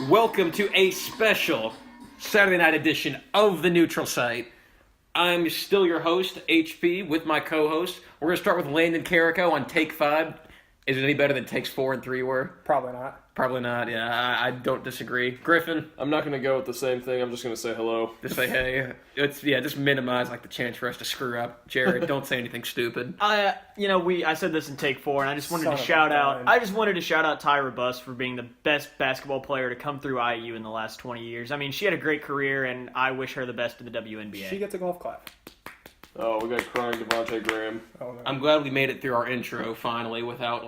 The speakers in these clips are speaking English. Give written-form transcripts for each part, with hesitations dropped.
welcome to a special Saturday night edition of the Neutral Site. I'm still your host, HP, with my co-host. We're going to start with Landon Carrico on Take 5. Is it any better than Takes 4 and 3 were? Probably not. Probably not, yeah. I don't disagree. Griffin? I'm not going to go with the same thing. I'm just going to say hello. Just say hey. Just minimize the chance for us to screw up. Jared, don't say anything stupid. I said this in Take 4, and I just wanted to shout out Tyra Buss for being the best basketball player to come through IU in the last 20 years. I mean, she had a great career, and I wish her the best in the WNBA. She gets a golf clap. Oh, we got crying Devontae Graham. Oh, no. I'm glad we made it through our intro finally without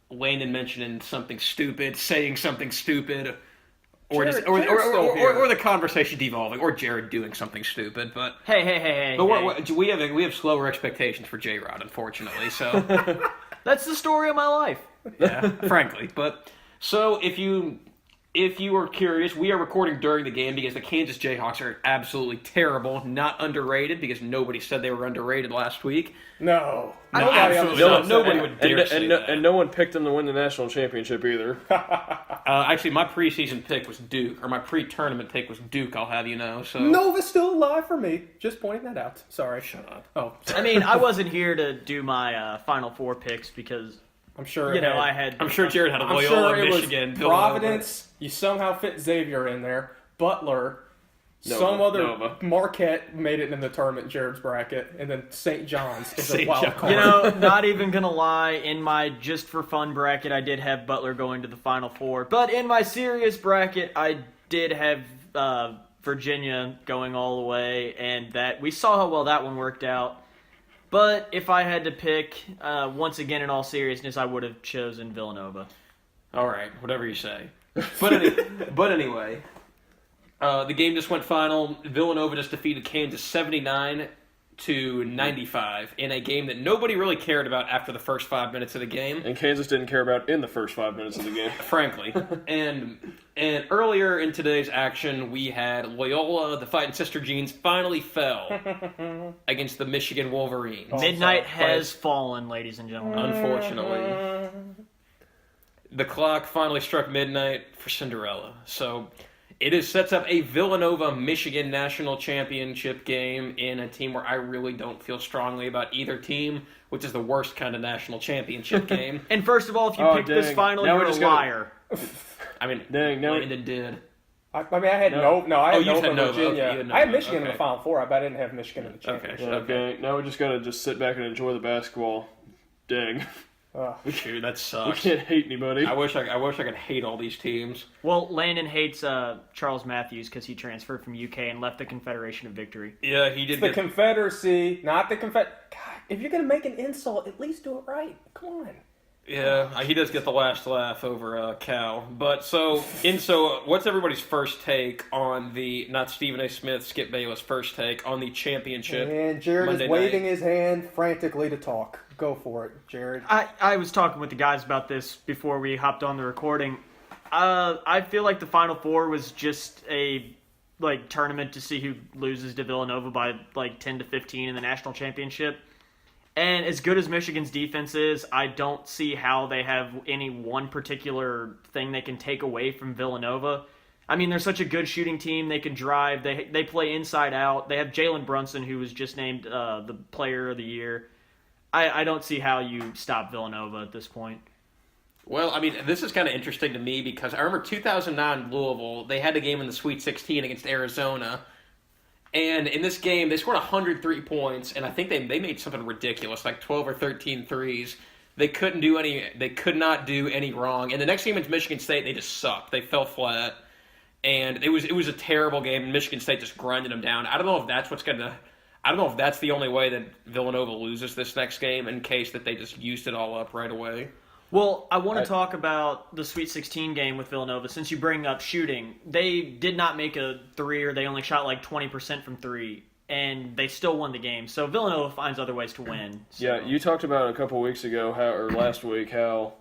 Landon mentioning something stupid, saying something stupid, or the conversation devolving, or Jared doing something stupid. But hey! But we have slower expectations for J-Rod, unfortunately. So that's the story of my life. Yeah, frankly. But so if you are curious, we are recording during the game because the Kansas Jayhawks are absolutely terrible, not underrated, because nobody said they were underrated last week. No, absolutely not. Nobody would dare say that. And no one picked them to win the national championship either. Actually, my preseason pick was Duke, or my pre-tournament pick was Duke, I'll have you know. So Nova's still alive for me. Just pointing that out. Sorry. Shut up. Oh, I mean, I wasn't here to do my Final Four picks because I'm sure I'm sure Jared had a Loyola, Michigan, Providence. You somehow fit Xavier in there. Butler. Nova. Marquette made it in the tournament, Jared's bracket, and then St. John's is a wild card. You know, not even gonna lie, in my just for fun bracket, I did have Butler going to the Final Four. But in my serious bracket, I did have Virginia going all the way, and that we saw how well that one worked out. But if I had to pick, once again, in all seriousness, I would have chosen Villanova. All right, whatever you say. But anyway, the game just went final. Villanova just defeated Kansas 79-95 in a game that nobody really cared about after the first 5 minutes of the game. And Kansas didn't care about in the first 5 minutes of the game. Frankly. And earlier in today's action, we had Loyola, the Fighting Sister Jeans, finally fell against the Michigan Wolverines. Midnight has fallen, ladies and gentlemen. Unfortunately. The clock finally struck midnight for Cinderella. So it sets up a Villanova-Michigan national championship game in a team where I really don't feel strongly about either team, which is the worst kind of national championship game. And first of all, if you picked this final, you're a liar. I mean, Landon did. I had Nova, Virginia. Okay, I had Michigan in the Final Four, but I didn't have Michigan in the championship. Okay. Now we just gotta sit back and enjoy the basketball. Dang. Dude, that sucks. We can't hate anybody. I wish I could hate all these teams. Well, Landon hates Charles Matthews because he transferred from UK and left the Confederation of Victory. Yeah, he did. It's the Confederacy, not the God, if you're gonna make an insult, at least do it right. Come on. Yeah, he does get the last laugh over Cal. But so what's everybody's first take on not Stephen A. Smith, Skip Bayless' first take on the championship? And Jared Monday is waving night. his hand frantically to talk. Go for it, Jared. I was talking with the guys about this before we hopped on the recording. I feel like the Final Four was just a tournament to see who loses to Villanova by 10 to 15 in the national championship. And as good as Michigan's defense is, I don't see how they have any one particular thing they can take away from Villanova. I mean, they're such a good shooting team. They can drive. They play inside out. They have Jalen Brunson, who was just named the Player of the Year. I don't see how you stop Villanova at this point. Well, I mean, this is kind of interesting to me because I remember 2009 Louisville, they had a game in the Sweet 16 against Arizona. And in this game, they scored 103 points, and I think they made something ridiculous, 12 or 13 threes. They could not do any wrong. And the next game against Michigan State, they just sucked. They fell flat. And it was a terrible game, and Michigan State just grinded them down. I don't know if that's the only way that Villanova loses this next game in case that they just used it all up right away. Well, I want to talk about the Sweet 16 game with Villanova. Since you bring up shooting, they did not make a three, or they only shot 20% from three, and they still won the game. So Villanova finds other ways to win. So. Yeah, you talked about a couple weeks ago, or last week, how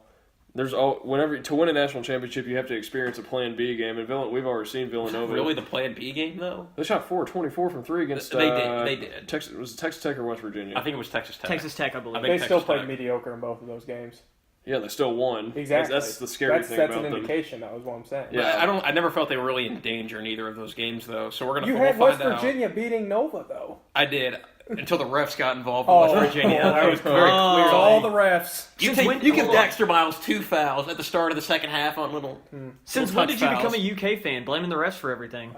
whenever to win a national championship, you have to experience a Plan B game, and we've already seen Villanova. Really, the Plan B game though? They shot 24 from three against. They did. Was it Texas Tech or West Virginia? I think it was Texas Tech. Texas Tech, I believe. They still played mediocre in both of those games. Yeah, they still won. Exactly. That's the scary thing about That's an them. indication. That was what I'm saying. Yeah. I never felt they were really in danger in eiteither of those games, though. So we'll You had find West out. Virginia beating Nova, though. I did until the refs got involved in West Virginia. That was very clear. It's all the refs. You give Dexter Miles 2 fouls at the start of the second half on little. Since little when did you touch become fouls. a UK fan, blaming the refs for everything?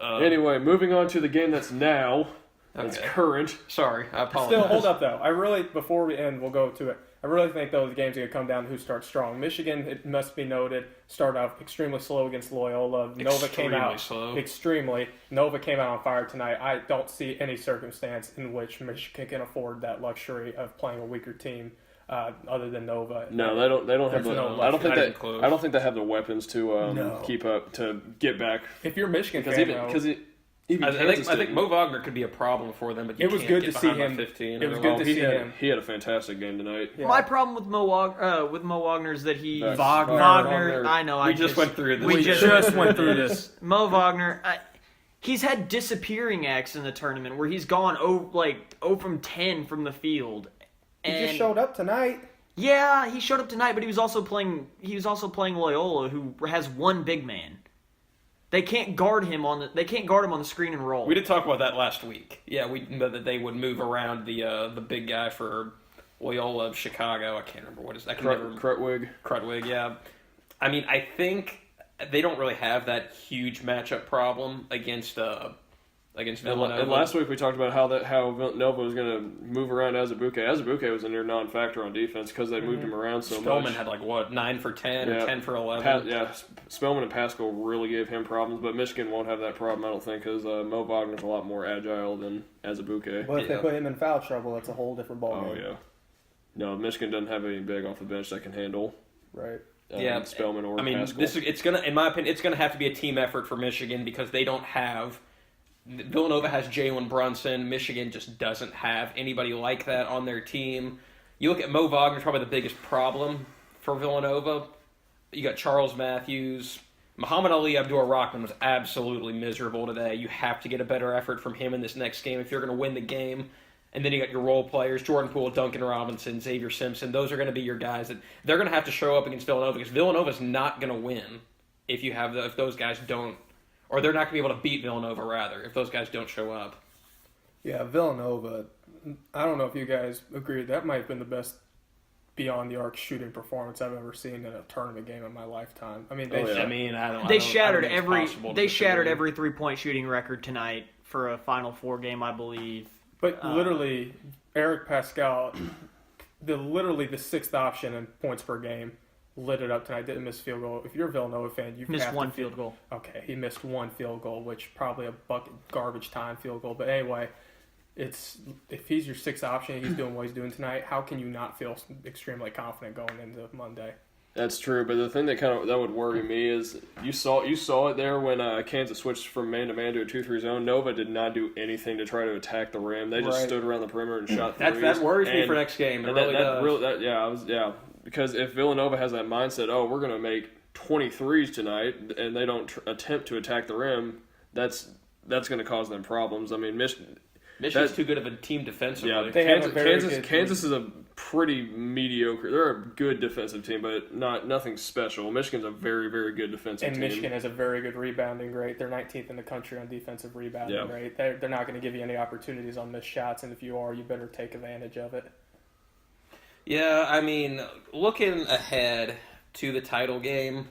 Anyway, moving on to the game that's now. That's Okay. current. Sorry, I apologize. Still, hold up, though. I really, before we end, we'll go to it. I really think, though, the game's going to come down to who starts strong. Michigan, it must be noted, started off extremely slow against Loyola. Nova came out slow. extremely. Nova came out on fire tonight. I don't see any circumstance in which Michigan can afford that luxury of playing a weaker team other than Nova. No, they don't have There's the. no I don't think not even that. close. I don't think they have the weapons to No. keep up to get back. If you're a Michigan Because fan, even I Kansas think didn't. Mo Wagner could be a problem for them, but you It was can't good get to see behind by him. 15. It was or- good to see he him. had a fantastic game tonight. Yeah. My problem with Mo Wagner is that he Wagner. I know. We just went through this. We We just went through this. Mo Wagner. He's had disappearing acts in the tournament where he's gone 0 from 10 from the field. He And just showed up tonight. yeah, he showed up tonight, but he was also playing Loyola, who has one big man. They can't guard him on the screen and roll. We did talk about that last week. Yeah, that they would move around the big guy for Loyola of Chicago. I can't remember what is. I can never. Krutwig. Crudwig, yeah. I mean, I think they don't really have that huge matchup problem against Villanova. And last week we talked about how Villanova was going to move around Azubuike. Azubuike was a near non-factor on defense because they moved him around so Spellman much. had 9 for 10 or 10 for 11. Spellman and Pascal really gave him problems, but Michigan won't have that problem, I don't think, because Mo Wagner's a lot more agile than Azubuike. But if they put him in foul trouble, that's a whole different ballgame. Oh yeah. No, Michigan doesn't have any big off the bench that can handle. Right. Spellman or I mean, Pascal. it's gonna, in my opinion, it's gonna have to be a team effort for Michigan because they don't have. Villanova has Jalen Brunson. Michigan just doesn't have anybody like that on their team. You look at Mo Wagner's probably the biggest problem for Villanova. You got Charles Matthews. Muhammad Ali Abdul-Rahman was absolutely miserable today. You have to get a better effort from him in this next game if you're going to win the game. And then you got your role players, Jordan Poole, Duncan Robinson, Xavier Simpson. Those are going to be your guys that they're going to have to show up against Villanova because Villanova's not going to win if those guys don't, or they're not going to be able to beat Villanova rather if those guys don't show up. Yeah, Villanova. I don't know if you guys agree. That might have been the best beyond the arc shooting performance I've ever seen in a tournament game in my lifetime. I mean, They shattered every 3-point shooting record tonight for a Final Four game, I believe. But literally, Eric Pascal, the sixth option in points per game, lit it up tonight. Didn't miss field goal. If you're a Villanova fan, you missed one field goal. Okay, he missed one field goal, which probably a bucket garbage time field goal. But anyway, if he's your sixth option, he's doing what he's doing tonight. How can you not feel extremely confident going into Monday? That's true, but the thing that would worry me is you saw it there when Kansas switched from man-to-man to a 2-3 zone. Nova did not do anything to try to attack the rim. They just stood around the perimeter and shot threes. That worries me for next game. It really does. Because if Villanova has that mindset, we're going to make 23s tonight, and they don't attempt to attack the rim, that's going to cause them problems. I mean, Michigan's too good of a team defensively. Yeah, Kansas is a pretty mediocre. They're a good defensive team, but nothing special. Michigan's a very, very good defensive team. And Michigan has a very good rebounding rate. They're 19th in the country on defensive rebounding rate. They're not going to give you any opportunities on missed shots, and if you are, you better take advantage of it. Yeah, I mean, looking ahead to the title game,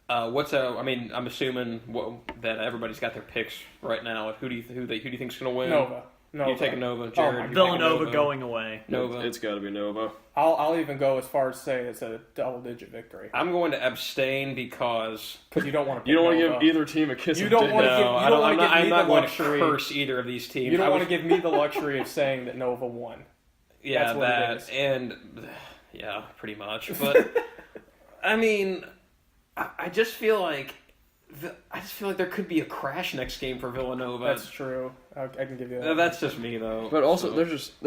I'm assuming that everybody's got their picks right now. Who do you think's going to win? Nova. You taking Nova, Jared? Villanova going away. Nova. It's got to be Nova. I'll even go as far as say it's a double-digit victory. I'm going to abstain because you don't want to. You don't want to give either team a kiss. You don't want to give. You don't want to give me the luxury. I'm not going to curse either of these teams. You don't want to give me the luxury of saying that Nova won. Yeah, That's pretty much. But I mean, I just feel like there could be a crash next game for Villanova. That's true. I can give you that. That's just me though. But also, they're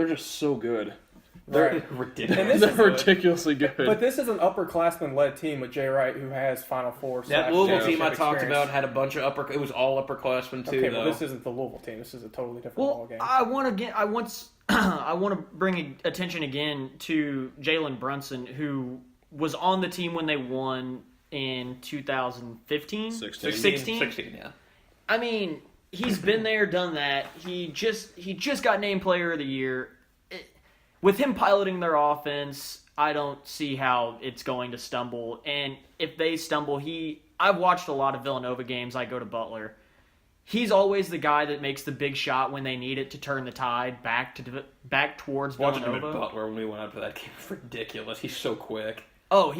just so good. They're ridiculous. They're ridiculously good. But this is an upperclassman-led team with Jay Wright, who has Final Four. That Louisville team I championship talked experience. about had a bunch of It was all upperclassmen too. Okay, though. well, this isn't the Louisville team. This is a totally different ball game. I want to bring attention again to Jalen Brunson, who was on the team when they won in 2015? 16, yeah. I mean, he's been there, done that. He just got named Player of the Year. With him piloting their offense, I don't see how it's going to stumble. And if they stumble, I've watched a lot of Villanova games. I go to Butler. He's always the guy that makes the big shot when they need it to turn the tide back towards Watching Villanova. him at Butler when we went out to that game was ridiculous. He's so quick. Oh,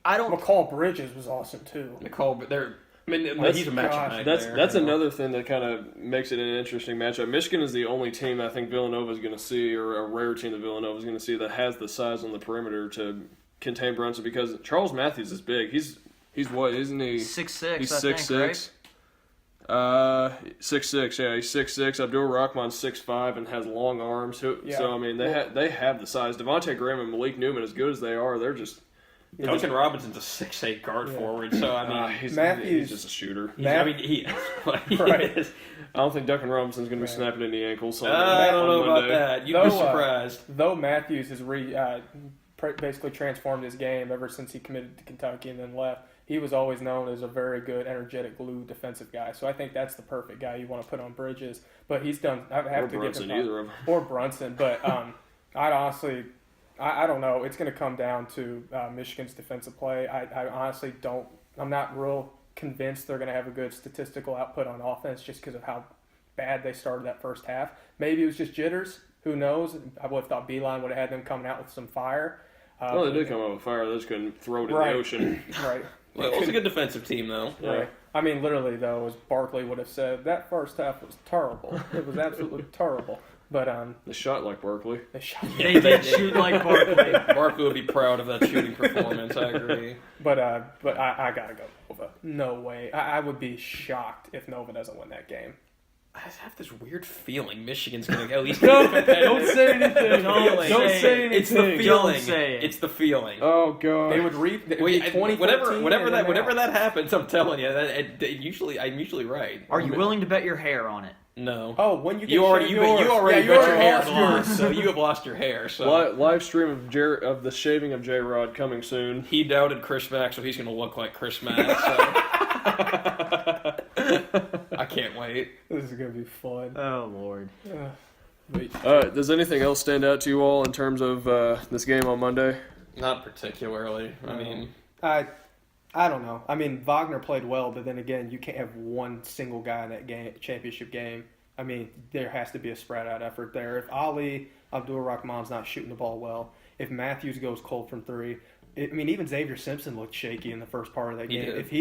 I don't. McCall Bridges was awesome too. He's a matchup. That's another thing that kind of makes it an interesting matchup. Michigan is the only team I think Villanova is going to see, or a rare team that Villanova is going to see, that has the size on the perimeter to contain Brunson, because Charles Matthews is big. He's what, isn't he? 6'6". He's I think, 6'6". right? 6'6", yeah, he's 6'6". Abdul Rahman's 6'5" and has long arms. So I mean, they have the size. Devontae Graham and Malik Newman, as good as they are, they're just. Duncan Robinson's a 6'8" guard forward, so I mean, he's just a shooter. he is. Right. Is. I don't think Duncan Robinson's going to be snapping any ankles. I don't know about that. You'd be surprised. Though Matthews has basically transformed his game ever since he committed to Kentucky and then left. He was always known as a very good, energetic, glue defensive guy. So I think that's the perfect guy you want to put on Bridges. But he's done. I have to Brunson, give him either of them. or Brunson. But I'd honestly. I don't know. It's going to come down to Michigan's defensive play. I honestly don't. I'm not real convinced they're going to have a good statistical output on offense just because of how bad they started that first half. Maybe it was just jitters. Who knows? I would have thought Beeline would have had them coming out with some fire. Well, they did come out with fire. They just couldn't throw it in the ocean. Right. Well, it was a good defensive team, though. Yeah. Right. I mean, literally, though, as Barkley would have said, that first half was terrible. It was absolutely terrible. But they shot like Berkeley. they shot. They did shoot like Barkley. Barkley would be proud of that shooting performance. I agree. But I gotta go Nova. No way. I would be shocked if Nova doesn't win that game. I have this weird feeling Michigan's going to at least Don't say anything. Don't say anything. It's the feeling. Don't say it. It's the feeling. Oh god. They would reap. Whenever that happens, I'm telling you, I'm usually right. Are you willing to bet your hair on it? No. Oh, when you get You already bet you your already hair lost lost, so you have lost your hair. So Live stream of the shaving of J Rod coming soon. he doubted Chris Mack, so he's going to look like Chris Mack. So. I can't wait. This is gonna be fun. Oh Lord. Wait. Does anything else stand out to you all in terms of this game on Monday? Not particularly. I mean, I don't know. I mean, Wagner played well, but then again, you can't have one single guy in that championship game. I mean, there has to be a spread out effort there. If Abdul Rahman's not shooting the ball well, if Matthews goes cold from three, even Xavier Simpson looked shaky in the first part of that game. did.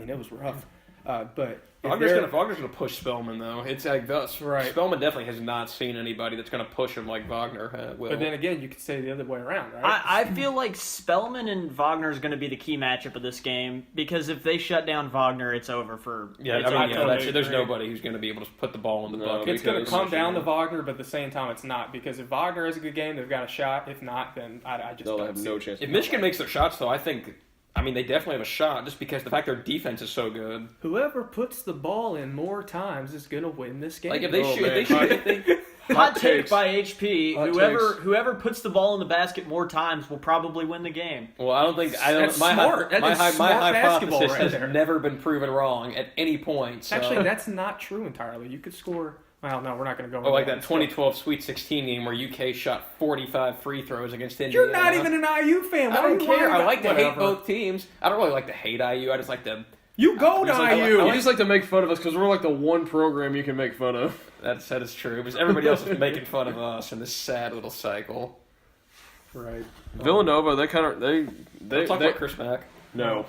It was rough. But Wagner's gonna push Spellman though. It's like right. Spellman definitely has not seen anybody that's gonna push him like Wagner will. But then again, you could say the other way around, right? I feel like Spellman and Wagner is going to be the key matchup of this game because if they shut down Wagner, it's over for. There's nobody who's gonna be able to put the ball in the bucket. It's going to come down to Wagner, but at the same time, it's not because if Wagner has a good game, they've got a shot. If not, then I just They'll don't have see no it. chance. If Michigan makes their shots, though, they definitely have a shot just because the fact their defense is so good. Whoever puts the ball in more times is going to win this game. Like if they shoot, Hot take takes. by HP. Hot Whoever puts the ball in the basket more times will probably win the game. well, I don't think That's my smart. That is smart basketball hypothesis right has there. never been proven wrong at any point. So. Actually, that's not true entirely. You could score. Well, no, we're not going to go. Or like that 2012 Sweet 16 game where UK shot 45 free throws against Indiana. You're not even an IU fan. I don't care. I like to hate whatever. both teams. I don't really like to hate IU. I just like to. You go to IU. You just like to make fun of us because we're like the one program you can make fun of. That is true. Because everybody else is making fun of us in this sad little cycle. Right. Villanova, they Don't talk about Chris Mack. No.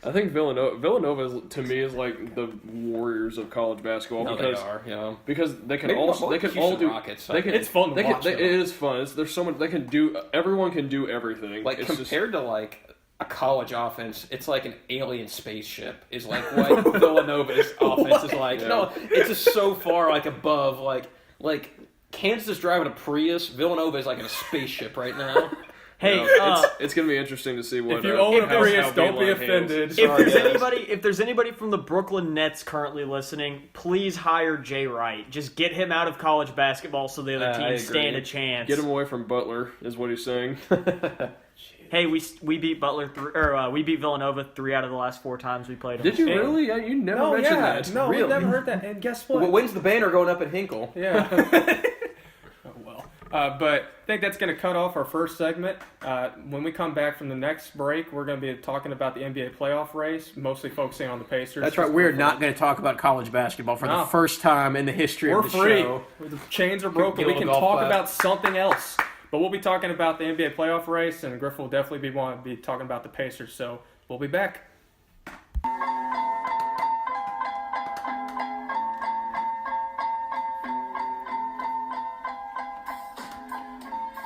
I think Villanova is, to me is like the Warriors of college basketball They are. Yeah. because they can Maybe all more they can Houston all do Rockets. they can, It's fun to they watch, Can, though. it is fun. There's so much they can do. Everyone can do everything. Like It's compared to like a college offense, it's like an alien spaceship. Is like what Villanova's offense is like. Yeah. No, it's just so far like above like Kansas driving a Prius. Villanova is like in a spaceship right now. Hey, it's going to be interesting to see what. If you own a how Prius, don't be Beeline handles. offended. if there's anybody from the Brooklyn Nets currently listening, please hire Jay Wright. Just get him out of college basketball so the other I teams agree. stand a chance. Get him away from Butler is what he's saying. Hey, we beat we beat Villanova 3 out of the last 4 times we played them. Did you really? You never mentioned that. No, Really? we've never heard that. And guess what? When's the banner going up at Hinkle? Yeah. Oh, well. But I think that's going to cut off our first segment. When we come back from the next break, we're going to be talking about the NBA playoff race, mostly focusing on the Pacers. That's right. We're not going to talk about college basketball for the first time in the history of the show. The chains are broken. We can talk about something else. But we'll be talking about the NBA playoff race, and Griff will definitely be talking about the Pacers. So we'll be back.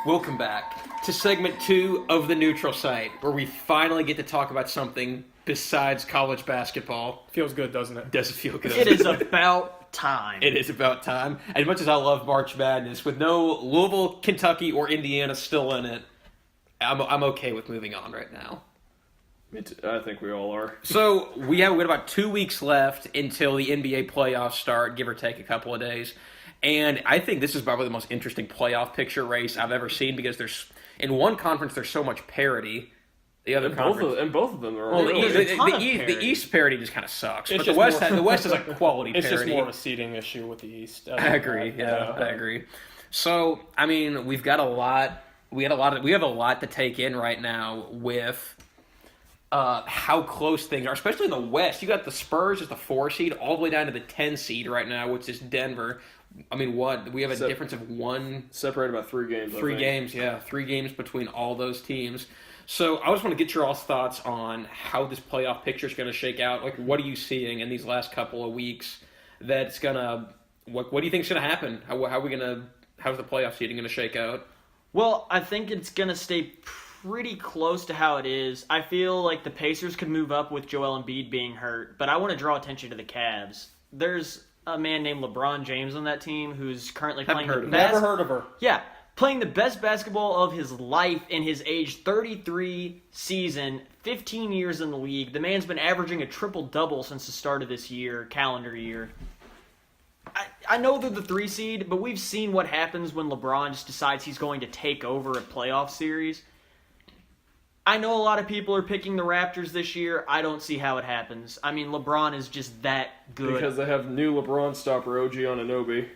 Welcome back to segment 2 of the Neutral Site, where we finally get to talk about something besides college basketball. Feels good, doesn't it? Does it feel good? It is about time. It is about time. As much as I love March Madness, with no Louisville, Kentucky, or Indiana still in it, I'm okay with moving on right now. I think we all are. So we have about 2 weeks left until the NBA playoffs start, give or take a couple of days. And I think this is probably the most interesting playoff picture race I've ever seen, because in one conference there's so much parity. The other conference, both of them are. well, really the East parity just kind of sucks. It's But the West is like quality It's parity. just more of a seeding issue with the East. I agree. Yeah, I agree. So I mean, we've got a lot. We have a lot to take in right now with how close things are, especially in the West. You got the Spurs as the 4 seed, all the way down to the 10 seed right now, which is Denver. I mean, we have a difference of one. Separated by 3 games. 3 games, yeah. 3 games between all those teams. So I just want to get your all's thoughts on how this playoff picture is going to shake out. Like, what are you seeing in these last couple of weeks that's going to – what do you think is going to happen? How's the playoff seeding going to shake out? Well, I think it's going to stay pretty close to how it is. I feel like the Pacers could move up with Joel Embiid being hurt, but I want to draw attention to the Cavs. There's a man named LeBron James on that team who's currently playing the best. Never heard of her. Yeah, playing the best basketball of his life in his age 33 season, 15 years in the league. The man's been averaging a triple-double since the start of this calendar year. I know they're the 3 seed, but we've seen what happens when LeBron just decides he's going to take over a playoff series. I know a lot of people are picking the Raptors this year. I don't see how it happens. I mean, LeBron is just that good. Because they have new LeBron stopper, OG Anunoby.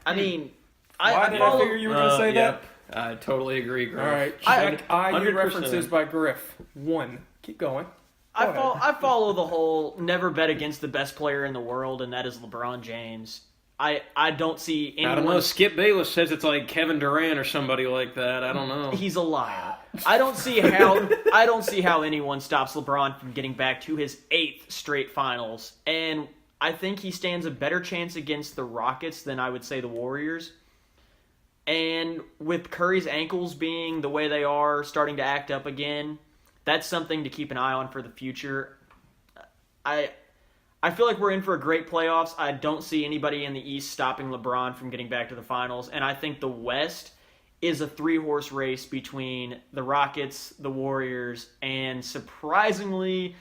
I mean, Why did I figure you were going to say that? I totally agree, Griff. All right. Check IU references by Griff. 1. Keep going. I follow the whole never bet against the best player in the world, and that is LeBron James. I don't see anyone. I don't know. Skip Bayless says it's like Kevin Durant or somebody like that. I don't know. He's a liar. I don't see how anyone stops LeBron from getting back to his 8th straight finals. And I think he stands a better chance against the Rockets than I would say the Warriors. And with Curry's ankles being the way they are, starting to act up again, that's something to keep an eye on for the future. I feel like we're in for a great playoffs. I don't see anybody in the East stopping LeBron from getting back to the finals. And I think the West is a 3-horse race between the Rockets, the Warriors, and surprisingly,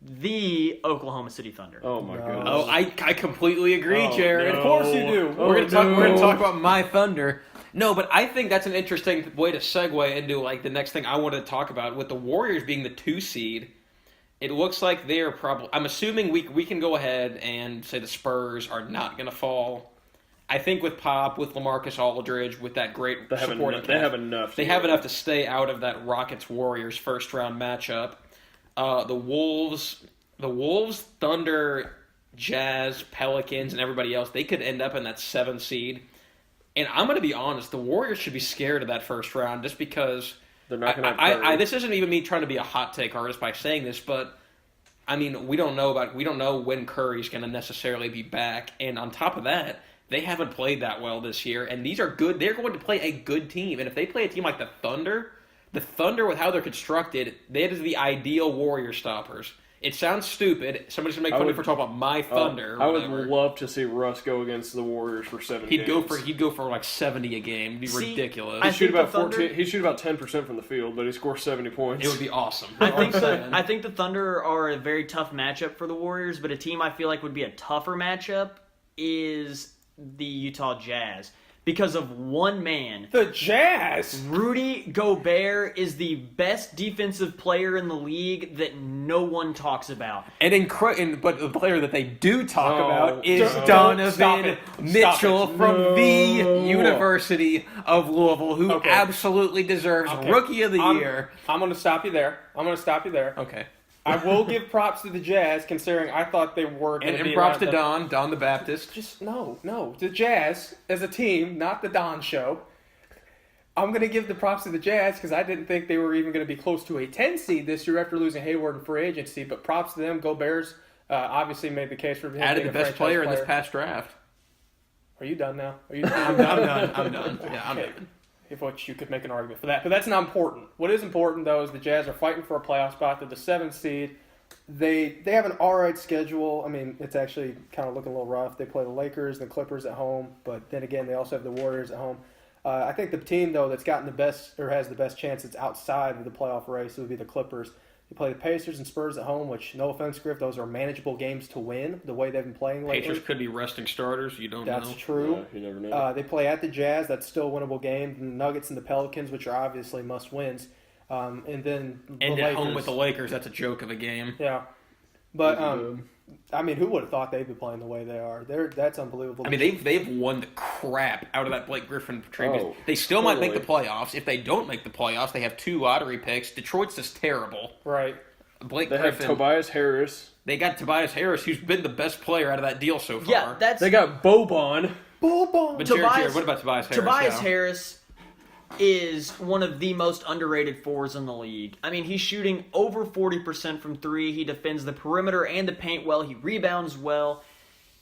the Oklahoma City Thunder. Oh my goodness. Oh, I completely agree, Jared. no. Of course you do. We're gonna talk about my Thunder. No, but I think that's an interesting way to segue into like the next thing I wanted to talk about with the Warriors being the 2 seed. It looks like they're probably. I'm assuming we can go ahead and say the Spurs are not going to fall. I think with Pop, with LaMarcus Aldridge, with that great supporting cast, they have enough. They have enough to stay out of that Rockets Warriors first round matchup. The Wolves, Thunder, Jazz, Pelicans, and everybody else, they could end up in that 7 seed. And I'm going to be honest, the Warriors should be scared of that first round just because. They're not going to. This isn't even me trying to be a hot take artist by saying this, but I mean we don't know when Curry's going to necessarily be back, and on top of that, they haven't played that well this year, and these are good. They're going to play a good team, and if they play a team like the Thunder with how they're constructed, that is the ideal Warrior stoppers. It sounds stupid. Somebody's gonna make fun of me for talking about my Thunder. I would love to see Russ go against the Warriors for 7 games. He'd go for like 70 a game. It'd be ridiculous. He'd shoot about 14. He'd shoot about 10% from the field, but he scores 70 points. It would be awesome. I think the Thunder are a very tough matchup for the Warriors, but a team I feel like would be a tougher matchup is the Utah Jazz. because of one man. The Jazz. Rudy Gobert is the best defensive player in the league that no one talks about. But the player that they do talk about is Stop Donovan it. Mitchell Stop it. from No. the University of Louisville, who absolutely deserves Rookie of the Year. I'm going to stop you there. Okay. I will give props to the Jazz, considering I thought they were going to be... And props to around Don the Baptist. Just, no. The Jazz, as a team, not the Don Show. I'm going to give the props to the Jazz because I didn't think they were even going to be close to a 10 seed this year after losing Hayward in free agency. But props to them. Gobert's obviously made the case for him Added being the a best franchise player in this past draft. Are you done now? Are you I'm done. I'm done. Yeah, I'm Okay. done. If which you could make an argument for that, but that's not important. What is important though is the Jazz are fighting for a playoff spot. They're the 7th seed. They have an all right schedule. I mean, it's actually kind of looking a little rough. They play the Lakers, the Clippers at home, but then again, they also have the Warriors at home. I think the team though that's gotten the best or has the best chance that's outside of the playoff race would be the Clippers. They play the Pacers and Spurs at home, which, no offense, Griff, those are manageable games to win. The way they've been playing lately. Pacers could be resting starters. You don't know. That's true. Yeah, you never know. They play at the Jazz. That's still a winnable game. The Nuggets and the Pelicans, which are obviously must-wins. And then the And Lakers. at home with the Lakers, that's a joke of a game. Yeah. But, I mean, who would have thought they'd be playing the way they are? That's unbelievable. I mean, they've won the crap out of that Blake Griffin tribute. Oh, They still might make the totally. playoffs. If they don't make the playoffs, they have 2 lottery picks. Detroit's just terrible. Right. Blake They have Griffin. Tobias Harris. They got Tobias Harris, who's been the best player out of that deal so far. Yeah, that's They got Boban. But Jared, what about Tobias Harris? Tobias now? Harris is one of the most underrated fours in the league. I mean, he's shooting over 40% from 3. He defends the perimeter and the paint well. He rebounds well.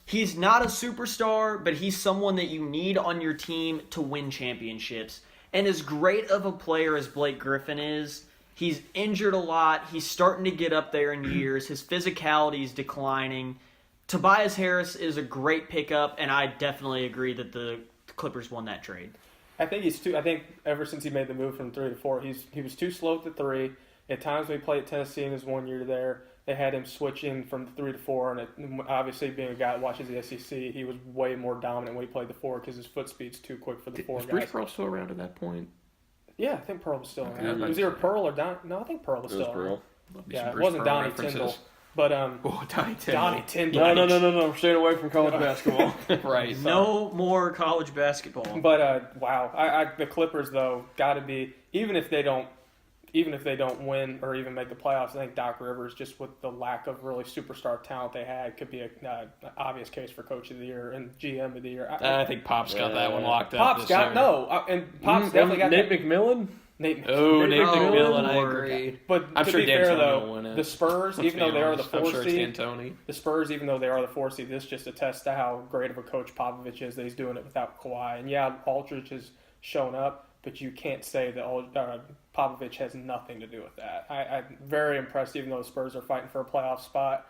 He's not a superstar, but he's someone that you need on your team to win championships. And as great of a player as Blake Griffin is, he's injured a lot. He's starting to get up there in years. His physicality is declining. Tobias Harris is a great pickup, and I definitely agree that the Clippers won that trade. I think ever since he made the move from 3 to 4, he was too slow at the 3. At times when he played at Tennessee in his 1 year there, they had him switching from the 3 to 4, and obviously being a guy that watches the SEC, he was way more dominant when he played the 4 because his foot speed's too quick for the 4 Was guys. Bruce Pearl still around at that point? Yeah, I think Pearl was still Okay, around. It was either Pearl or Don. No, I think Pearl was It was still around. Pearl. Yeah, it wasn't Donnie Tyndall, but Oh, Donnie Tyndall. Donnie Tyndall. No. We're staying away from college basketball. Right. No more college basketball. But wow, the Clippers though got to be even if they don't win or even make the playoffs. I think Doc Rivers, just with the lack of really superstar talent they had, could be an obvious case for Coach of the Year and GM of the Year. I think Pop's got that one locked up. Pop's this got year. no, and Pop's definitely got Nate that. McMillan. Nate Oh, Nate McMillan, McMillan, I Lord. agree. But I'm to sure be fair D'Antoni though, will win it. the Spurs, Let's even be though they are the honest. I'm 4 sure it's seed, D'Antoni. the Spurs, even though they are the 4 seed, this just attests to how great of a coach Popovich is that he's doing it without Kawhi. And yeah, Aldridge has shown up, but you can't say that Popovich has nothing to do with that. I'm very impressed, even though the Spurs are fighting for a playoff spot.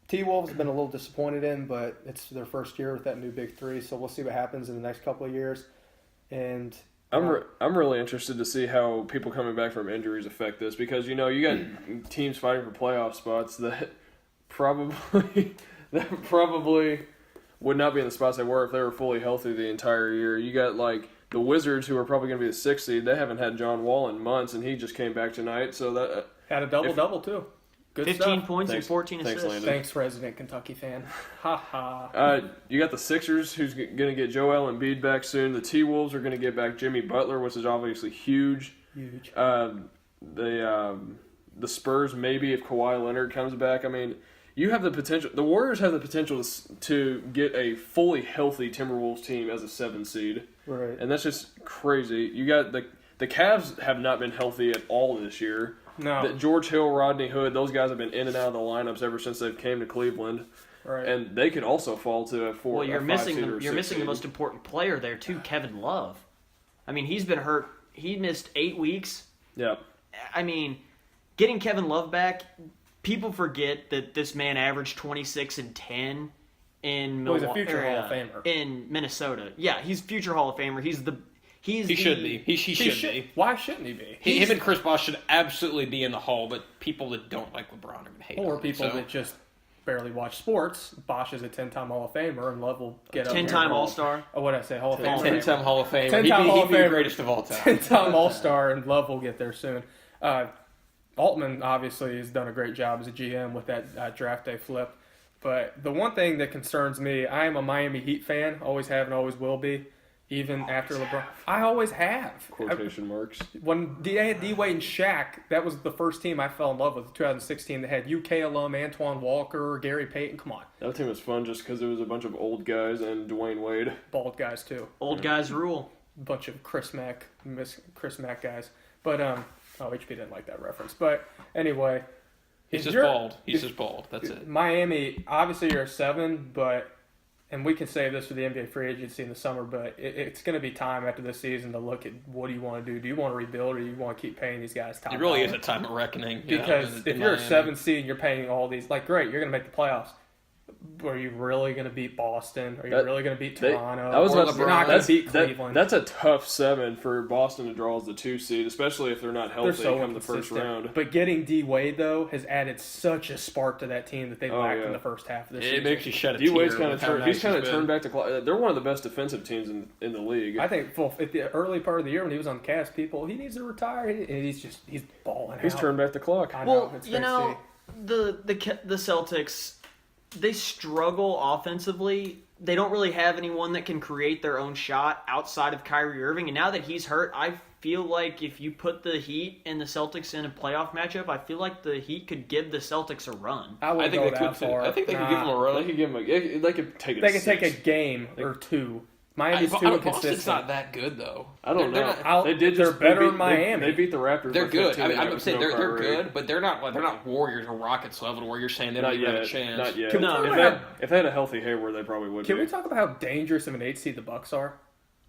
T-Wolves have been a little disappointed in, but it's their first year with that new Big Three, so we'll see what happens in the next couple of years. And I'm really interested to see how people coming back from injuries affect this because you got teams fighting for playoff spots that probably would not be in the spots they were if they were fully healthy the entire year. You got like the Wizards who are probably going to be the 6th seed. They haven't had John Wall in months, and he just came back tonight. So that had a double-double too. Good 15 stuff. points Thanks- and 14 thanks, assists. Landon. Thanks, resident Kentucky fan. Ha ha. You got the Sixers, who's going to get Joel Embiid back soon. The T-Wolves are going to get back Jimmy Butler, which is obviously huge. Huge. The Spurs, maybe if Kawhi Leonard comes back. I mean, you have the potential. The Warriors have the potential to get a fully healthy Timberwolves team as a 7 seed, Right. and that's just crazy. You got the Cavs have not been healthy at all this year. No. George Hill, Rodney Hood, those guys have been in and out of the lineups ever since they came to Cleveland. Right. And they could also fall to a 4. Well, you're a 5 missing seed or you're 6 missing the seed. most important player there too, Kevin Love. I mean, he's been hurt. He missed 8 weeks. Yeah. I mean, getting Kevin Love back, people forget that this man averaged 26 and 10 in Well, he's a Milwaukee, future Hall of Famer. in Minnesota. Yeah, he's future Hall of Famer. He should be. He should be. Why shouldn't he be? Him and Chris Bosh should absolutely be in the Hall, but people that don't like LeBron are going to hate Or him, people so. that just barely watch sports. Bosch is a 10-time Hall of Famer, and Love will get up. 10-time All-Star. Oh, what did I say? Hall of Famer. 10-time Hall of Famer. 10-time Hall of He'd be the Famer. greatest of all time. 10-time All-Star, and Love will get there soon. Altman obviously has done a great job as a GM with that draft day flip. But the one thing that concerns me, I am a Miami Heat fan, always have and always will be, even after LeBron. I always have. Quotation marks. When they had D-Wade and Shaq, that was the first team I fell in love with, 2016. They had UK alum Antoine Walker, Gary Payton. Come on. That team was fun just because it was a bunch of old guys and Dwayne Wade. Bald guys, too. Old guys rule. Bunch of Chris Mack guys. But, HP didn't like that reference. But, anyway. He's just bald. He's just bald. That's it. Miami, obviously you're a 7, and we can save this for the NBA free agency in the summer, but it's going to be time after this season to look at what do you want to do. Do you want to rebuild, or do you want to keep paying these guys top It really dollar? is a time of reckoning. Because if you're a 7 seed and you're paying all these, great, you're going to make the playoffs. Are you really going to beat Boston? Are you really going to beat Toronto? You're not going to beat Cleveland. That's a tough 7 for Boston to draw as the 2 seed, especially if they're not healthy so come the first round. But getting D-Wade, though, has added such a spark to that team that they lacked in the first half of this season. It makes you shed a tear. D-Wade's kind of turned back to they're one of the best defensive teams in the league. I think at the early part of the year when he was on the Cavs, he needs to retire, and he's balling out. He's turned back the clock. I know, Well, it's you great to know, see. the Celtics, they struggle offensively. They don't really have anyone that can create their own shot outside of Kyrie Irving. And now that he's hurt, I feel like if you put the Heat and the Celtics in a playoff matchup, I feel like the Heat could give the Celtics a run. I think they could. I think they could give him a run. They could give him they could take They could take a game or two. Miami's too inconsistent. Boston's not that good, though. I don't know. They're better than Miami. They beat the Raptors. They're good. I mean, I'm saying they're good, but they're not Warriors or Rockets level where you're saying they don't even have a chance. Not yet. No. If they had a healthy Hayward, they probably would. Can we talk about how dangerous of an 8 seed the Bucks are?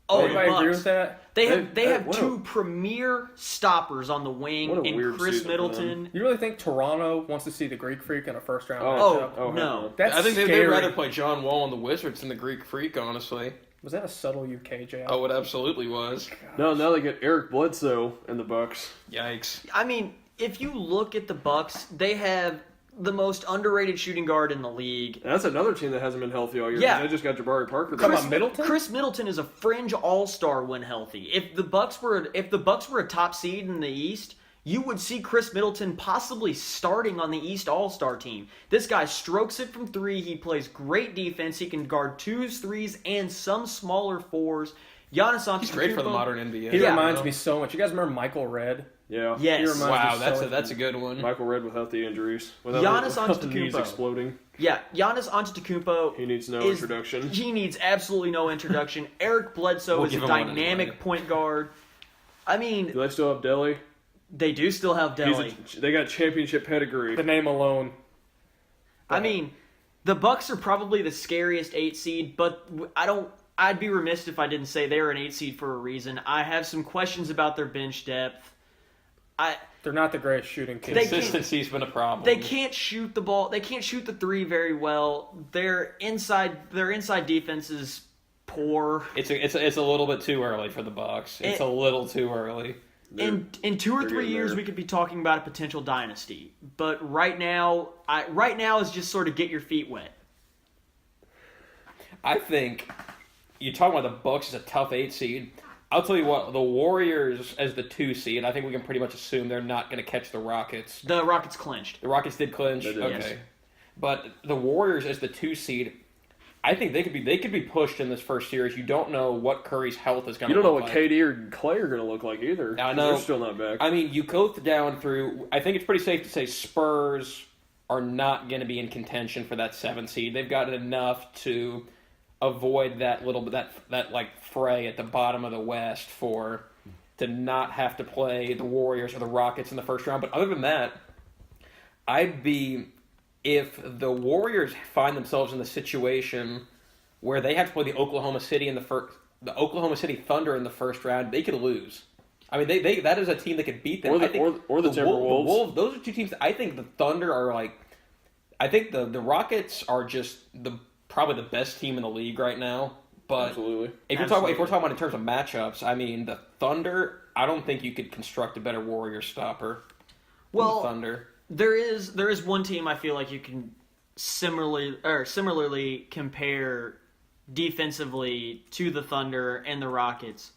Oh, Anybody Bucks. agree with that? They have two premier stoppers on the wing what a in weird Chris season for them. Middleton. You really think Toronto wants to see the Greek Freak in a first round Oh, matchup? No. That's I think they'd scary. rather play John Wall and the Wizards than the Greek Freak, honestly. Was that a subtle UK jab? Oh, it absolutely was. No, now they get Eric Bledsoe in the Bucks. Yikes. I mean, if you look at the Bucks, they have the most underrated shooting guard in the league. And that's another team that hasn't been healthy all year. Yeah. They just got Jabari Parker. Come on, Middleton? Chris Middleton is a fringe all-star when healthy. If the Bucks were a top seed in the East, you would see Chris Middleton possibly starting on the East All-Star team. This guy strokes it from 3. He plays great defense. He can guard 2s, 3s, and some smaller 4s. Giannis Antetokounmpo. He's great for the modern NBA. He Yeah. reminds me so much. You guys remember Michael Redd? Yeah. Yes. He reminds Wow, me that's a good one. Michael Redd without the injuries. Without Giannis the knees Antetokounmpo. exploding. Yeah, Giannis Antetokounmpo. He needs no is- introduction. He needs absolutely no introduction. Eric Bledsoe We'll is a give him one dynamic anyway. point guard. I mean, Do they still have Delly? they do still have Delly. They got championship pedigree. The name alone. I mean, the Bucks are probably the scariest 8 seed, but I'd be remiss if I didn't say they're an 8 seed for a reason. I have some questions about their bench depth. They're not the greatest shooting team. Consistency's been a problem. They can't shoot the ball. They can't shoot the 3 very well. Their inside defense is poor. It's a little bit too early for the Bucks. It's a little too early. In 2 or they're 3 getting years, there. we could be talking about a potential dynasty. But right now is just sort of get your feet wet. I think you're talking about the Bucks as a tough 8 seed. I'll tell you what, the Warriors as the 2 seed, I think we can pretty much assume they're not going to catch the Rockets. The Rockets clinched. The Rockets did clinch. They did, Okay. yes. But the Warriors as the 2 seed, I think they could be pushed in this first series. You don't know what Curry's health is going to You look don't know what like. KD or Clay are going to look like either. I know. They're still not back. I mean, you go down through. I think it's pretty safe to say Spurs are not going to be in contention for that 7 seed. They've got enough to avoid that little bit that like fray at the bottom of the West to not have to play the Warriors or the Rockets in the first round. But other than that, if the Warriors find themselves in the situation where they have to play the Oklahoma City the Oklahoma City Thunder in the first round, they could lose. I mean, they that is a team that could beat them. Or the I think Timberwolves. The Wolves, those are 2 teams. I think the Thunder are like. I think the Rockets are just probably the best team in the league right now. But Absolutely. if we're talking about in terms of matchups, I mean the Thunder. I don't think you could construct a better Warrior stopper. Than the Well, Thunder. there is one team I feel like you can similarly compare defensively to the Thunder and the Rockets.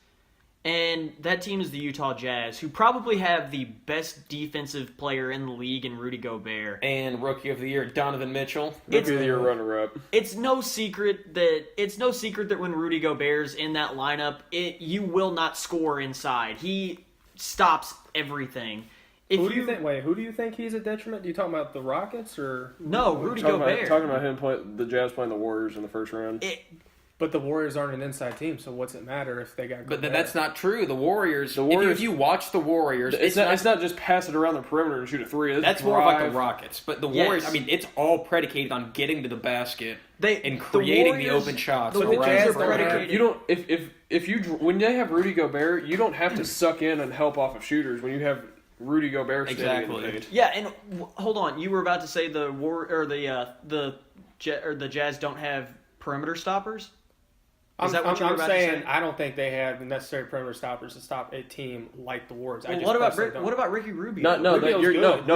And that team is the Utah Jazz, who probably have the best defensive player in the league in Rudy Gobert. And Rookie of the Year, Donovan Mitchell. Rookie of the Year runner-up. It's no secret that when Rudy Gobert's in that lineup, you will not score inside. He stops everything. Who do you think he's a detriment? Do you talking about the Rockets or no Rudy Talking Gobert? about him the Jazz playing the Warriors in the first round. But the Warriors aren't an inside team, so what's it matter if they got? But Gobert? that's not true. The Warriors. If you watch the Warriors, It's not just pass it around the perimeter and shoot a three. That's more of like the Rockets. But the Warriors, I mean, it's all predicated on getting to the basket and creating the open shots. The Warriors are predicated. You don't when they have Rudy Gobert, you don't have to suck in and help off of shooters when you have Rudy Gobert standing in the paint. Yeah, and hold on, you were about to say the Jazz don't have perimeter stoppers. Is that what you were about to say? I don't think they have the necessary perimeter stoppers to stop a team like the Warriors. Well, what about Ricky Rubio?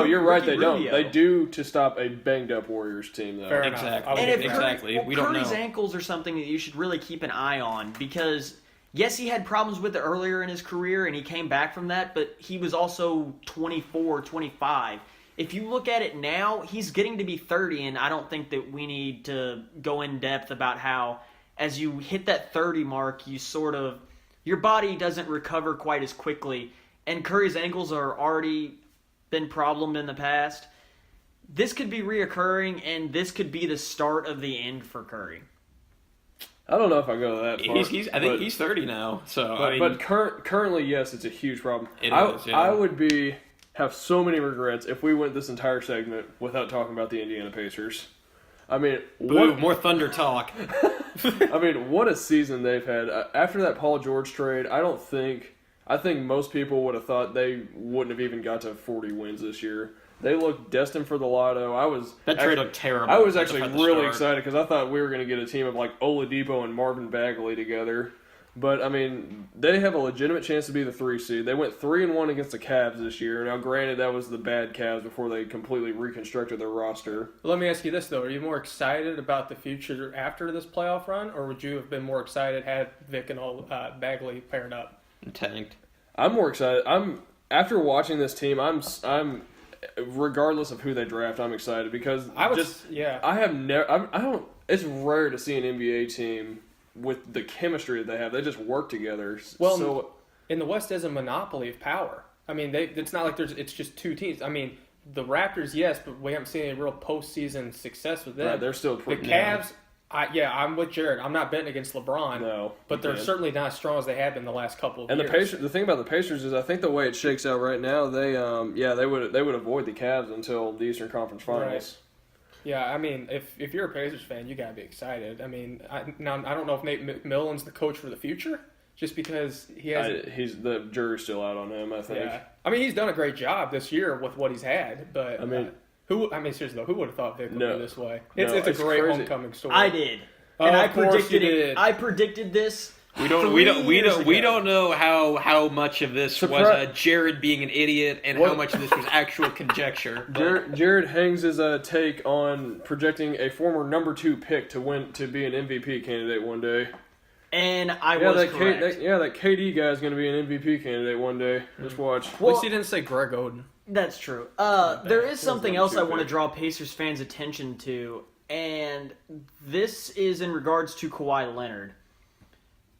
You're right. They don't. Rubio. They do to stop a banged up Warriors team though. Fair Exactly. And if exactly. We don't Curry's know. ankles are something that you should really keep an eye on because yes, he had problems with it earlier in his career and he came back from that, but he was also 24, 25. If you look at it now, he's getting to be 30, and I don't think that we need to go in depth about how as you hit that 30 mark, your body doesn't recover quite as quickly. And Curry's ankles are already been problemed in the past. This could be reoccurring, and this could be the start of the end for Curry. I don't know if I go that far. I think he's 30 now. So but currently, yes, it's a huge problem. I would have so many regrets if we went this entire segment without talking about the Indiana Pacers. I mean, more Thunder talk. I mean, what a season they've had. After that Paul George trade, I think most people would have thought they wouldn't have even got to 40 wins this year. They looked destined for the lotto. That trade looked terrible. I was actually really excited because I thought we were going to get a team of like Oladipo and Marvin Bagley together. But, I mean, they have a legitimate chance to be the 3 seed. They went 3-1 against the Cavs this year. Now, granted, that was the bad Cavs before they completely reconstructed their roster. Let me ask you this, though. Are you more excited about the future after this playoff run, or would you have been more excited had Vic and Bagley paired up? Tanked. I'm more excited. After watching this team, I'm regardless of who they draft, I'm excited because it's rare to see an NBA team with the chemistry that they have. They just work together. Well, in the West is a monopoly of power. I mean, it's not like it's just two teams. I mean, the Raptors, yes, but we haven't seen any real postseason success with them. Right, they're still the Cavs. I'm with Jared. I'm not betting against LeBron. No, but they're certainly not as strong as they have been the last couple of years. And the thing about the Pacers is, I think the way it shakes out right now, they would avoid the Cavs until the Eastern Conference Finals. Right. Yeah, I mean, if you're a Pacers fan, you gotta be excited. I mean, I don't know if Nate McMillan's the coach for the future, just because he has. The jury's still out on him. I think. Yeah, I mean, he's done a great job this year with what he's had, but I mean. Seriously though, who would have thought Vic would be this way? It's a great crazy. Homecoming story. I did, and I predicted it. I predicted this. We don't know how much of this was Jared being an idiot and how much of this was actual conjecture. Jared hangs his take on projecting a former number 2 pick to be an MVP candidate one day. And I was correct. That KD guy is going to be an MVP candidate one day. Just watch. At least he didn't say Greg Oden. That's true. There is something else I want to draw Pacers fans' attention to, and this is in regards to Kawhi Leonard.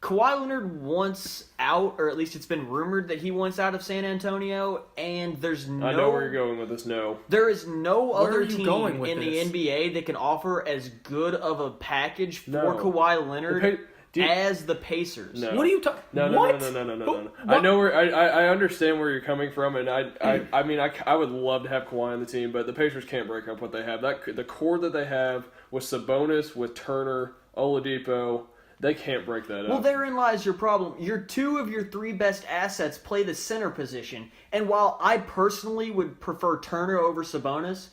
Kawhi Leonard wants out, or at least it's been rumored that he wants out of San Antonio, and there's no... I know where you're going with this, no. There is no other team in the NBA that can offer as good of a package for Kawhi Leonard as the Pacers. No. What are you talking... No. I know where... I understand where you're coming from, and I would love to have Kawhi on the team, but the Pacers can't break up what they have. The core that they have with Sabonis, with Turner, Oladipo... They can't break that up. Well, therein lies your problem. Your 2 of your 3 best assets play the center position. And while I personally would prefer Turner over Sabonis,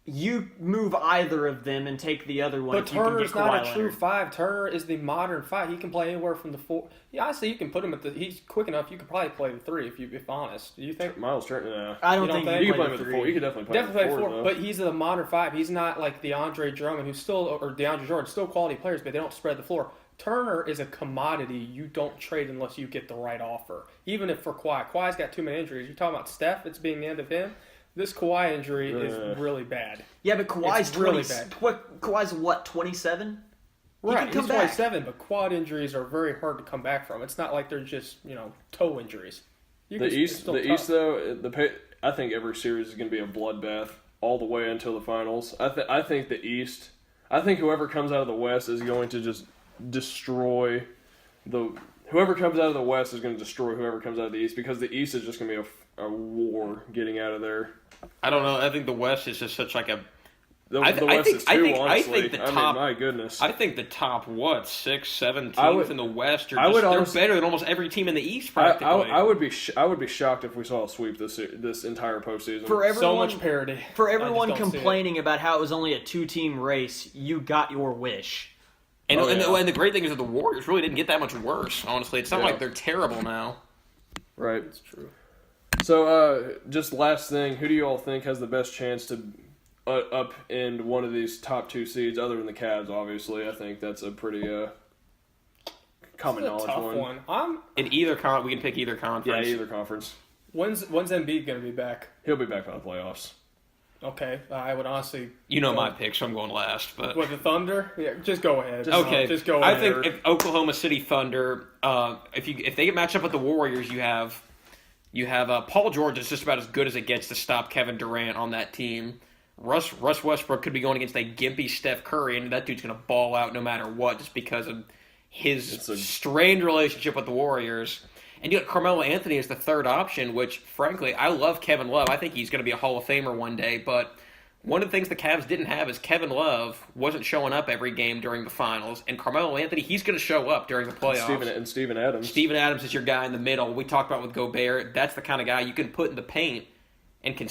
you move either of them and take the other one. But if you can Turner's get Kawhi not a true Leonard. 5. Turner is the modern 5. He can play anywhere from the 4. Yeah, honestly, you can put him at the. He's quick enough. You could probably play the 3 if honest. Do you think? Miles Turner. I don't You don't think think? You can play him the at the three. 4. You could definitely play him Definitely at play the 4, 4, though. but he's a modern 5. He's not like DeAndre Drummond, who's still or DeAndre Jordan, still quality players, but they don't spread the floor. Turner is a commodity you don't trade unless you get the right offer. Even if for Kawhi. Kawhi's got too many injuries. You're talking about Steph, it's being the end of him. This Kawhi injury is really bad. Yeah, but Kawhi's It's really 20. bad. Kawhi's what, 27? Right, can come he's back. 27, but quad injuries are very hard to come back from. It's not like they're just, toe injuries. The East, though, I think every series is going to be a bloodbath all the way until the finals. I think the East, I think whoever comes out of the West is going to just destroy whoever comes out of the West is going to destroy whoever comes out of the East, because the East is just going to be a war getting out of there. I don't know. I think the West is just such like a. The I West think- is I too, think- I honestly. think the top- my goodness. I think the top 6, 7 teams I would- in the West are I would they're honestly- better than almost every team in the East. I Practically, would be shocked if we saw a sweep this entire postseason. For everyone, So much parity. For I just everyone don't see it. complaining about how it was only a 2-team race, you got your wish. And, Oh, yeah. and the great thing is that the Warriors really didn't get that much worse. Honestly, it's not Yeah. like they're terrible now. Right. It's true. So, just last thing, who do you all think has the best chance to up end one of these top 2 seeds, other than the Cavs? Obviously, I think that's a pretty common It's a knowledge tough one. In either we can pick either Yeah, conference. either conference. When's Embiid going to be back? He'll be back by the playoffs. Okay, I would honestly. You know go my pick, so I'm going last. But with the Thunder. Yeah, just go ahead. okay, just go I ahead. think if Oklahoma City Thunder, if they get matched up with the Warriors, you have Paul George is just about as good as it gets to stop Kevin Durant on that team. Russ Westbrook could be going against a gimpy Steph Curry, and that dude's going to ball out no matter what, just because of his strained relationship with the Warriors. And you got Carmelo Anthony as the third option, which, frankly, I love Kevin Love. I think he's going to be a Hall of Famer one day. But one of the things the Cavs didn't have is Kevin Love wasn't showing up every game during the finals. And Carmelo Anthony, he's going to show up during the playoffs. Steven Adams. Steven Adams is your guy in the middle. We talked about with Gobert. That's the kind of guy you can put in the paint and can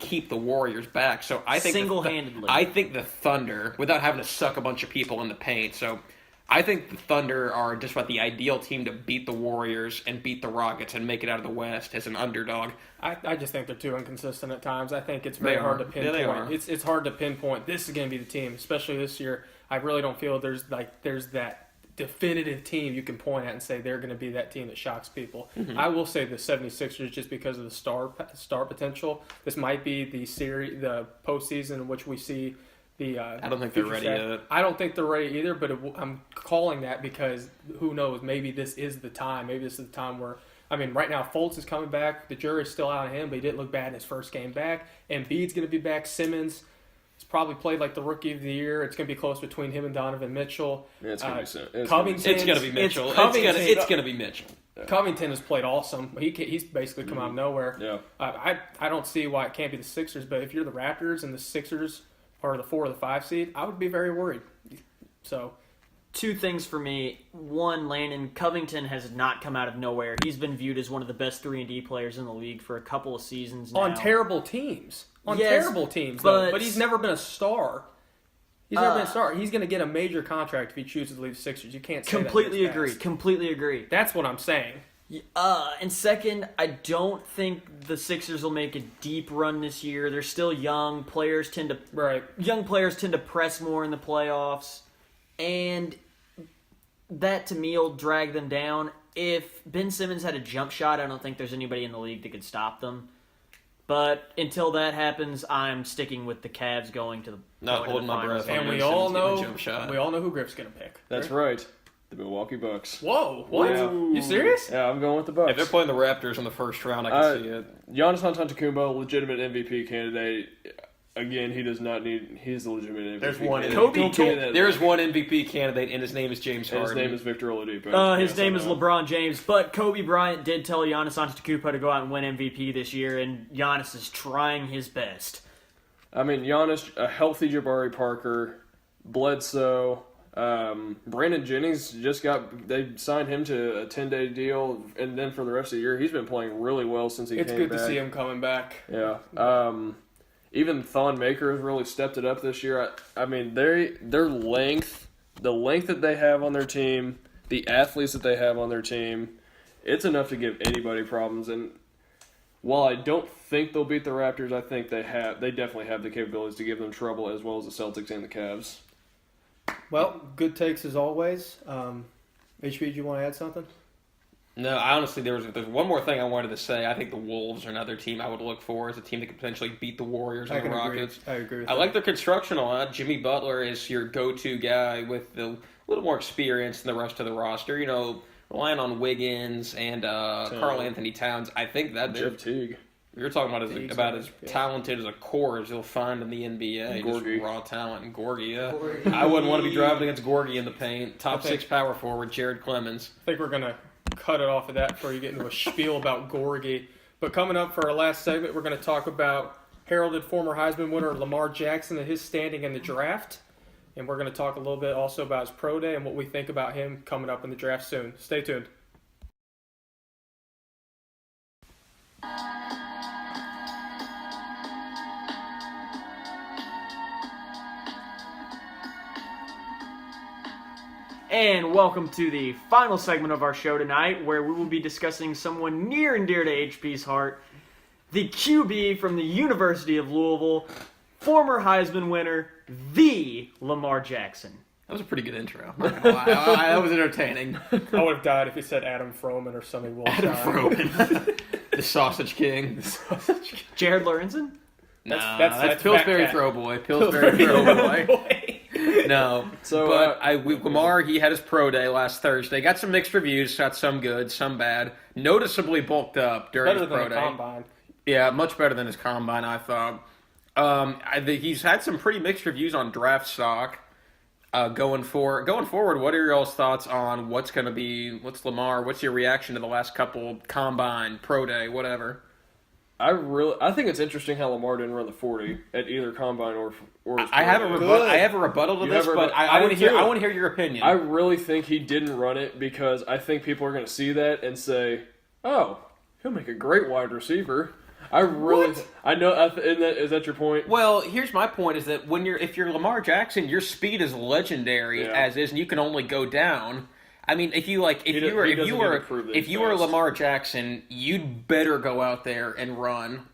keep the Warriors back. So I think Single-handedly. I think the Thunder, without having to suck a bunch of people in the paint. So I think the Thunder are just about the ideal team to beat the Warriors and beat the Rockets and make it out of the West as an underdog. I just think they're too inconsistent at times. I think it's very They hard are. to Yeah, they pinpoint. are. It's hard to pinpoint. This is going to be the team, especially this year. I really don't feel there's that definitive team you can point at and say they're going to be that team that shocks people. Mm-hmm. I will say the 76ers just because of the star potential. This might be the postseason in which we see the. I don't think they're ready yet. I don't think they're ready either, but I'm calling that because who knows? Maybe this is the time. Maybe this is the time where. I mean, right now, Fultz is coming back. The jury's still out on him, but he didn't look bad in his first game back. Embiid's going to be back. Simmons has probably played like the rookie of the year. It's going to be close between him and Donovan Mitchell. Yeah, it's gonna be soon. Covington. It's going to be Mitchell. It's Covington. going to be Mitchell. Covington has played awesome. He's basically come out of nowhere. Yeah. I don't see why it can't be the Sixers, but if you're the Raptors and the Sixers are the 4 or the 5 seed, I would be very worried. So. 2 things for me. One, Landon Covington has not come out of nowhere. He's been viewed as one of the best 3-and-D players in the league for a couple of seasons now. On terrible teams. Yes, But he's never been a star. He's never been a star. He's going to get a major contract if he chooses to leave the Sixers. You can't say Completely that agree. fast. Completely agree. That's what I'm saying. And second, I don't think the Sixers will make a deep run this year. They're still young. Young players tend to press more in the playoffs. And that, to me, will drag them down. If Ben Simmons had a jump shot, I don't think there's anybody in the league that could stop them. But until that happens, I'm sticking with the Cavs going to the Not holding my finals. breath. And Ben we Simmons all getting a know jump shot. who Griff's going to pick. That's right. The Milwaukee Bucks. Whoa, what? Yeah. You serious? Yeah, I'm going with the Bucks. If they're playing the Raptors in the first round, I can see it. Giannis Antetokounmpo, legitimate MVP candidate. Again, he does not need. He's a legitimate MVP. There's one. candidate. There's one MVP candidate, and his name is James And Harden. his name is Victor Oladipo. His name is LeBron James, but Kobe Bryant did tell Giannis Antetokounmpo to go out and win MVP this year, and Giannis is trying his best. I mean, Giannis, a healthy Jabari Parker, Bledsoe, Brandon Jennings they signed him to a 10-day deal, and then for the rest of the year, he's been playing really well since he came back. It's good to see him coming back. Yeah. Even Thon Maker has really stepped it up this year. I mean, their length, the length that they have on their team, the athletes that they have on their team, it's enough to give anybody problems. And while I don't think they'll beat the Raptors, I think they definitely have the capabilities to give them trouble, as well as the Celtics and the Cavs. Well, good takes as always. HB, do you want to add something? No, I honestly, there's one more thing I wanted to say. I think the Wolves are another team I would look for as a team that could potentially beat the Warriors and the Rockets. I agree with I that. like their construction a lot. Jimmy Butler is your go-to guy with a little more experience than the rest of the roster. You know, relying on Wiggins and Karl Anthony Towns. I think that Jeff Teague. you're talking about as talented as a core as you'll find in the NBA. Gorgie. Just raw talent. And Gorgie, yeah. I wouldn't want to be driving against Gorgie in the paint. Top 6 power forward, Jared Clemens. I think we're going to cut it off of that before you get into a spiel about Gorgie. But coming up for our last segment, we're going to talk about heralded former Heisman winner Lamar Jackson and his standing in the draft. And we're going to talk a little bit also about his pro day and what we think about him coming up in the draft soon. Stay tuned. And welcome to the final segment of our show tonight, where we will be discussing someone near and dear to HP's heart, the QB from the University of Louisville, former Heisman winner, the Lamar Jackson. That was a pretty good intro. Not gonna lie. That was entertaining. I would have died if he said Adam Froman or Sonny Wilson. Adam Froman, the Sausage King. Jared Lorenzen? That's Pillsbury Throwboy. Pillsbury Throwboy. No, So, but Lamar, he had his pro day last Thursday. Got some mixed reviews. Got some good, some bad. Noticeably bulked up during Better his pro than a day. combine. Yeah, much better than his combine, I thought. He's had some pretty mixed reviews on draft stock. Going forward, what are your all's thoughts on what's Lamar? What's your reaction to the last couple combine, pro day, whatever? I think it's interesting how Lamar didn't run the 40 at either combine or his I have a pro day. rebuttal to You this, have a but rebut- I I want do to hear. too. I want to hear your opinion. I really think he didn't run it because I think people are going to see that and say, "Oh, he'll make a great wide receiver." I really, I know. Is that your point? Well, here's my point: is that if you're Lamar Jackson, your speed is legendary as is, and you can only go down. I mean, if you were Lamar Jackson, you'd better go out there and run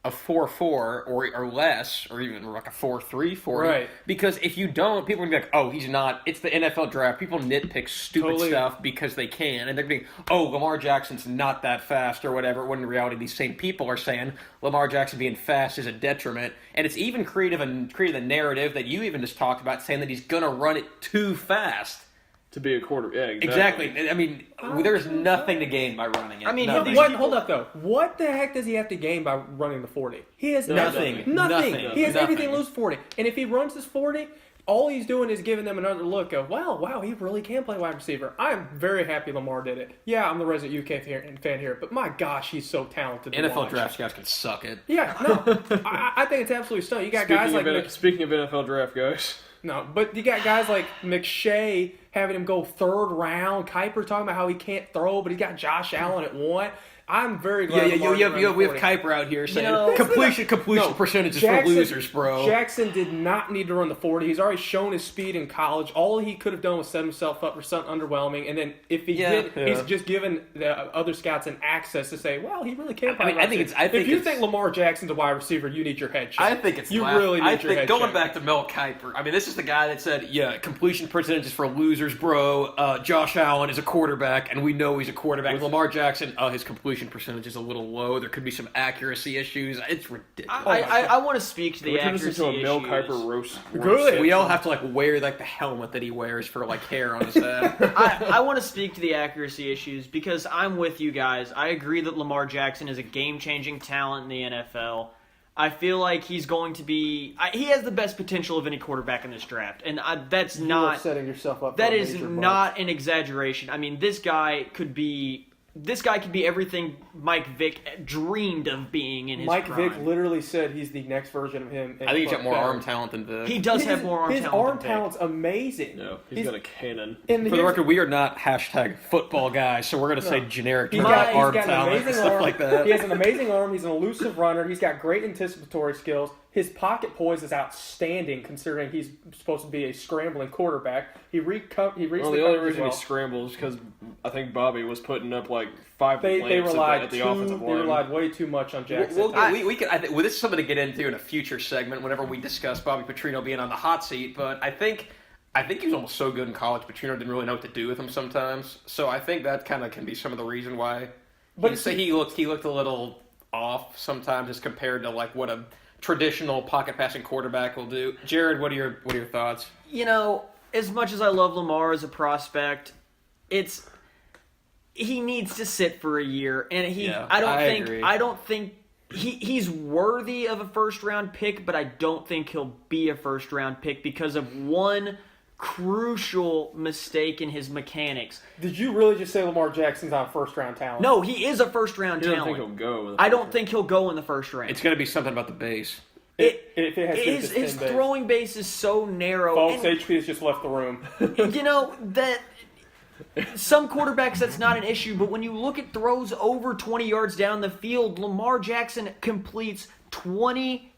a 4.4 or less, or even like a 4.3 for Right. Because if you don't, people are gonna be like, "Oh, he's not." It's the NFL draft. People nitpick stupid stuff because they can, and they're gonna be, "Oh, Lamar Jackson's not that fast" or whatever. When in reality, these same people are saying Lamar Jackson being fast is a detriment, and it's even created a narrative that you even just talked about, saying that he's gonna run it too fast. To be a quarter, yeah, Exactly. I mean, there's nothing to gain by running it. I mean, nothing. Hold up though. What the heck does he have to gain by running the 40? He has Nothing. Nothing. He has Nothing. everything to lose 40. And if he runs this 40, all he's doing is giving them another look of, wow, he really can play wide receiver. I'm very happy Lamar did it. Yeah, I'm the resident UK fan here, but my gosh, he's so talented. NFL draft scouts can suck it. Yeah, no, I think it's absolutely stunning. You got guys like Speaking of NFL draft guys, no, but you got guys like McShay having him go third round. Kuiper talking about how he can't throw, but he got Josh Allen at 1. I'm very glad. We have Kuiper out here saying completion percentages for losers, bro. Jackson did not need to run the 40. He's already shown his speed in college. All he could have done was set himself up for something underwhelming. And then if he did, he's just given the other scouts an access to say, well, he really can play. If you think Lamar Jackson's a wide receiver, you need your head checked. I think it's really need your head going checked. back to Mel Kiper. I mean, this is the guy that said, completion percentages for losers, bro. Josh Allen is a quarterback, and we know he's a quarterback. Lamar Jackson, his completion percentage is a little low. There could be some accuracy issues. It's ridiculous. I want to speak to the accuracy listen to a Mel issues. Kiper roast. Good. We all have to wear the helmet that he wears for hair on his head. I want to speak to the accuracy issues because I'm with you guys. I agree that Lamar Jackson is a game-changing talent in the NFL. I feel like he's going to be. He has the best potential of any quarterback in this draft, and that's not setting yourself up. That is not an exaggeration. I mean, this guy could be everything Mike Vick dreamed of being in his Mike prime. Vick literally said he's the next version of him. I think he's got more arm talent than Vick. He does have more arm talent. His arm than Vick. talent's amazing. No, he's got a cannon. And For the record, we are not #football guys, so we're going to say generic He's arm got an talent and amazing stuff arm. like that. He has an amazing arm. He's an elusive runner. He's got great anticipatory skills. His pocket poise is outstanding considering he's supposed to be a scrambling quarterback. He reached Well, the the only coverage reason well. he scrambles because I think Bobby was putting up like 5 They lamps relied at the offensive they line. relied way too much on Jackson. We can. I think this is something to get into in a future segment whenever we discuss Bobby Petrino being on the hot seat. But I think he was almost so good in college. Petrino didn't really know what to do with him sometimes. So I think that kind of can be some of the reason why. But he looked a little off sometimes as compared to like what a traditional pocket passing quarterback will do. Jared, what are your thoughts? As much as I love Lamar as a prospect, he needs to sit for a year, and I don't think he's worthy of a first round pick, but I don't think he'll be a first round pick because of one crucial mistake in his mechanics. Did you really just say Lamar Jackson's not a first-round talent? No, he is a first-round I don't talent. think he'll go. I don't think he'll go in the first round. It's going to be something about the base. His throwing base is so narrow. Folks, HP has just left the room. That some quarterbacks that's not an issue, but when you look at throws over 20 yards down the field, Lamar Jackson completes 28%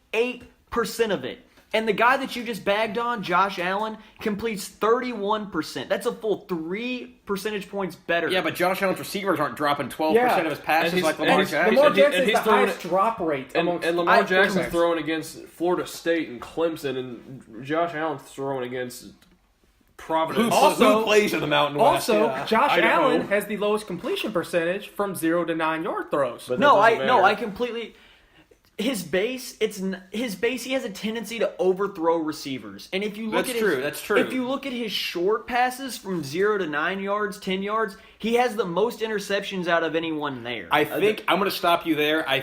of it. And the guy that you just bagged on, Josh Allen, completes 31%. That's a full 3 percentage points better. Yeah, but Josh Allen's receivers aren't dropping 12% of his passes like Lamar Jackson. Lamar Jackson's he's the highest drop rate amongst and Lamar Jackson's quarterbacks. throwing against Florida State and Clemson, and Josh Allen's throwing against Providence. Also- Who plays in the Mountain West? Also, Yeah. Josh Idaho. Allen has the lowest completion percentage from 0 to 9 yard throws. But that doesn't matter. I completely. His base, he has a tendency to overthrow receivers. And if you look That's true. If you look at his short passes from 0 to 9 yards, 10 yards, he has the most interceptions out of anyone there. I think I'm going to stop you there. I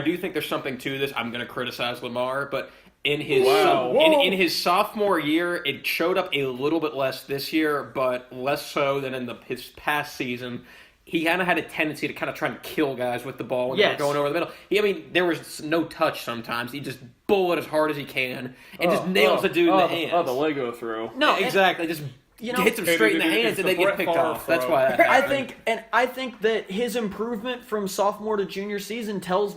do think there's something to this. I'm going to criticize Lamar, but in his in his sophomore year, it showed up a little bit less this year, but less so than in his past season. He kind of had a tendency to kind of try and kill guys with the ball when they were going over the middle. There was no touch sometimes. He just bullet as hard as he can and just nails the dude in the hands. Oh, the Lego throw. No, exactly. Just hits him straight in the hands and they get picked off. That's why that happened. I think that his improvement from sophomore to junior season tells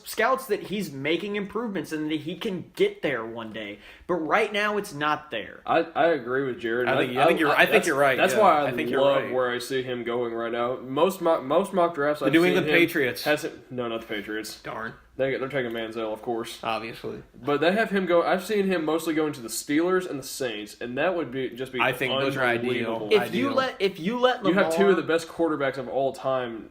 scouts that he's making improvements and that he can get there one day. But right now, it's not there. I agree with Jared. I think you're right. That's yeah. why I think you're love right. where I see him going right now. Most mock drafts. The New England Patriots. No, not the Patriots. Darn. They're taking Manziel, of course. Obviously. But they have him go. I've seen him mostly going to the Steelers and the Saints, and that would be just be. I think those are ideal. If you let Lamar, you have two of the best quarterbacks of all time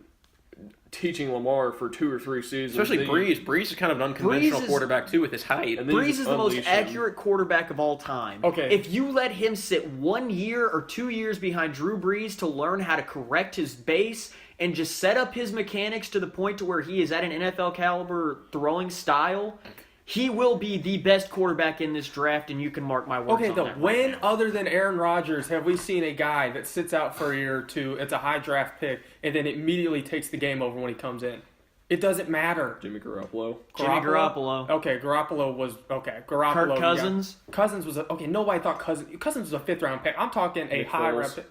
teaching Lamar for 2 or 3 seasons. Especially Breeze. Breeze is kind of an unconventional quarterback, too, with his height. And then Breeze is the most unleash him. accurate quarterback of all time. Okay. If you let him sit 1 year or 2 years behind Drew Brees to learn how to correct his base and just set up his mechanics to the point to where he is at an NFL caliber throwing style, he will be the best quarterback in this draft, and you can mark my words on that. When other than Aaron Rodgers have we seen a guy that sits out for a year or two, it's a high draft pick, and then immediately takes the game over when he comes in? It doesn't matter. Jimmy Garoppolo. Jimmy Garoppolo. Okay, Garoppolo was okay. Garoppolo. Kirk Cousins. Yeah. Cousins was nobody thought Cousins was a 5th round pick. I'm talking a high round pick.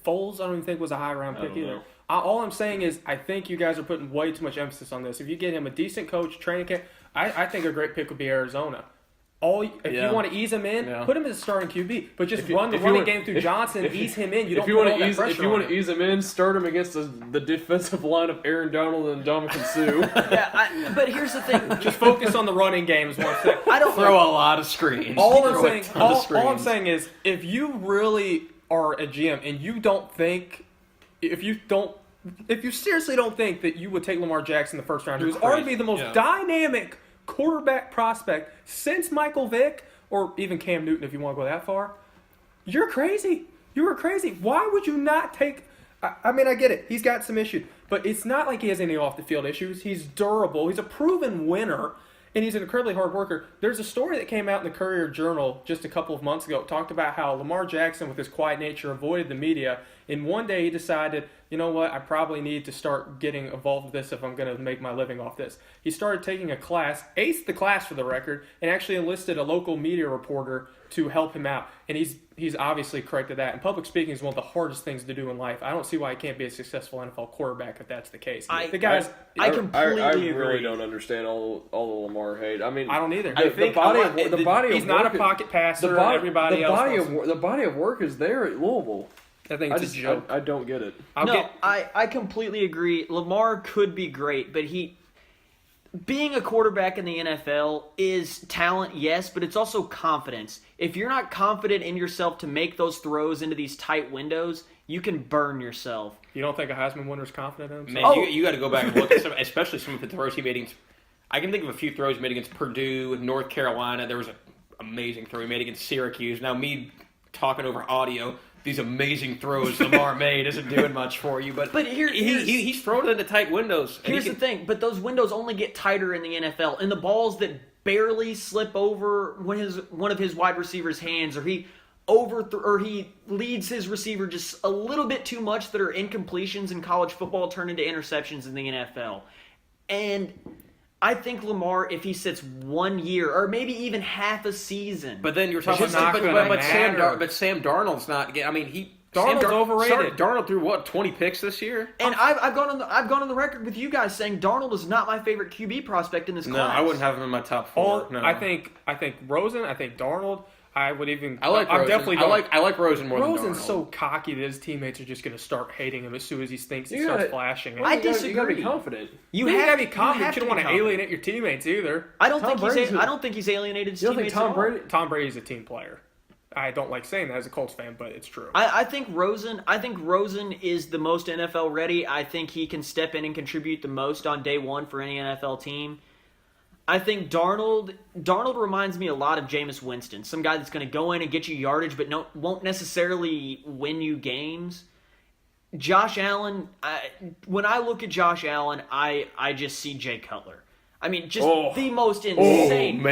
Foles, I don't even think was a high round pick either. All I'm saying is I think you guys are putting way too much emphasis on this. If you get him a decent coach, training camp, I think a great pick would be Arizona. If you want to ease him in, put him as a starting QB, but just run the running game through Johnson, ease him in. You don't put all that pressure on him. If you want to ease him in, start him against the defensive line of Aaron Donald and Ndamukong Suh. But here's the thing. Just focus on the running game is what I'm saying. I don't Throw a lot of screens. All I'm saying is if you really are a GM and you don't think if you seriously don't think that you would take Lamar Jackson the first round, who's arguably the most dynamic quarterback prospect since Michael Vick or even Cam Newton, if you want to go that far, you're crazy. You are crazy. Why would you not take? I mean, I get it. He's got some issues, but it's not like he has any off the field issues. He's durable. He's a proven winner. And he's an incredibly hard worker. There's a story that came out in the Courier Journal just a couple of months ago. It talked about how Lamar Jackson, with his quiet nature, avoided the media. And one day he decided, you know what, I probably need to start getting involved with this if I'm going to make my living off this. He started taking a class, aced the class for the record, and actually enlisted a local media reporter to help him out. And he's obviously corrected that. And public speaking is one of the hardest things to do in life. I don't see why he can't be a successful NFL quarterback if that's the case. I I completely really agree. don't understand all the Lamar hate. I mean, I don't either. The body He's of not work, a pocket passer. the body, Everybody the else body wants of the body of work is there at Louisville. I think it's a joke. I don't get it. I completely agree. Lamar could be great, but being a quarterback in the NFL is talent, yes, but it's also confidence. If you're not confident in yourself to make those throws into these tight windows, you can burn yourself. You don't think a Heisman winner's confident in himself? Man, you got to go back and look at especially some of the throws he made against. I can think of a few throws he made against Purdue, North Carolina. There was an amazing throw he made against Syracuse. Now, me talking over audio, these amazing throws Lamar made isn't doing much for you. But he's throwing it into tight windows. Here's the thing, but those windows only get tighter in the NFL. And the balls that barely slip over one of his wide receivers' hands, or he leads his receiver just a little bit too much, that are incompletions in college football turn into interceptions in the NFL. And I think Lamar, if he sits 1 year or maybe even half a season, but then you're talking about Sam Darnold's not. I mean, Darnold's overrated. Darnold threw what, 20 picks this year? And I've gone on the record with you guys saying Darnold is not my favorite QB prospect in this class. No, I wouldn't have him in my top 4. No. I think Rosen. I think Darnold. I would even. I like Rosen. Definitely. I like Rosen more than Darnold. Rosen's so cocky that his teammates are just going to start hating him as soon as he thinks he starts flashing. I disagree. You got to be confident. You have to be confident. You don't want to alienate your teammates either. I don't think he's alienated his teammates. You don't think Tom Brady's a team player? I don't like saying that as a Colts fan, but it's true. I think Rosen is the most NFL ready. I think he can step in and contribute the most on day one for any NFL team. I think Darnold reminds me a lot of Jameis Winston, some guy that's going to go in and get you yardage, but won't necessarily win you games. Josh Allen, when I look at Josh Allen, I just see Jay Cutler. I mean, just the most insane,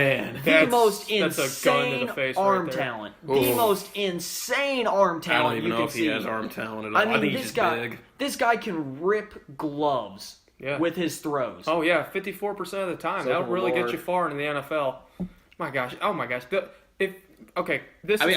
arm talent. The most insane arm talent. I don't even you know can if see. he has arm talent at all. I mean, think he's just big. This guy can rip gloves with his throws. Oh yeah, 54% of the time. That'll really get you far in the NFL. My gosh. Oh my gosh. I'm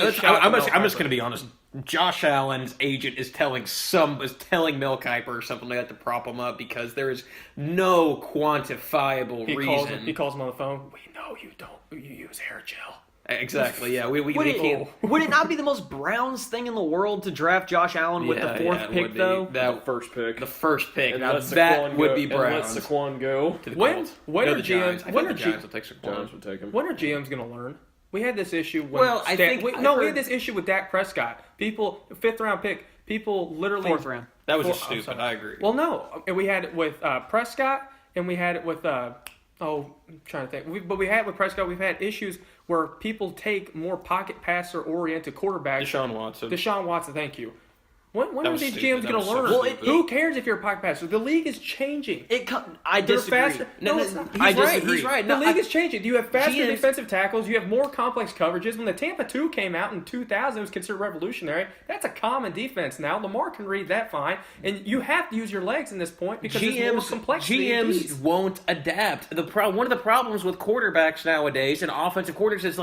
just going to be honest. Josh Allen's agent is telling Mel Kiper or something like that to prop him up because there is no quantifiable reason. He calls him on the phone. We know you don't. You use hair gel. Exactly. Yeah. Would it not be the most Browns thing in the world to draft Josh Allen with the fourth pick though? That first pick. The first pick. And now that would be Browns. Browns. Let Saquon go. To the When Colts. are the GMs? Giants? I When think are the Giants will take Saquon. Giants would take him. When are GMs going to learn? We had this issue when I think we had this issue with Dak Prescott. People, 5th round pick. People literally 4th round. That was just stupid. I agree. Well, no, and we had it with Prescott, and we had it with I'm trying to think. But we had with Prescott. We've had issues where people take more pocket passer oriented quarterbacks. Deshaun Watson. Thank you. When are these GMs going to learn? Who cares if you're a pocket passer? The league is changing. I disagree. I disagree. He's right. The league is changing. You have faster defensive tackles. You have more complex coverages. When the Tampa 2 came out in 2000, it was considered revolutionary. That's a common defense now. Lamar can read that fine. And you have to use your legs in this point because there's more complexity. GMs won't adapt. One of the problems with quarterbacks nowadays and offensive coordinators is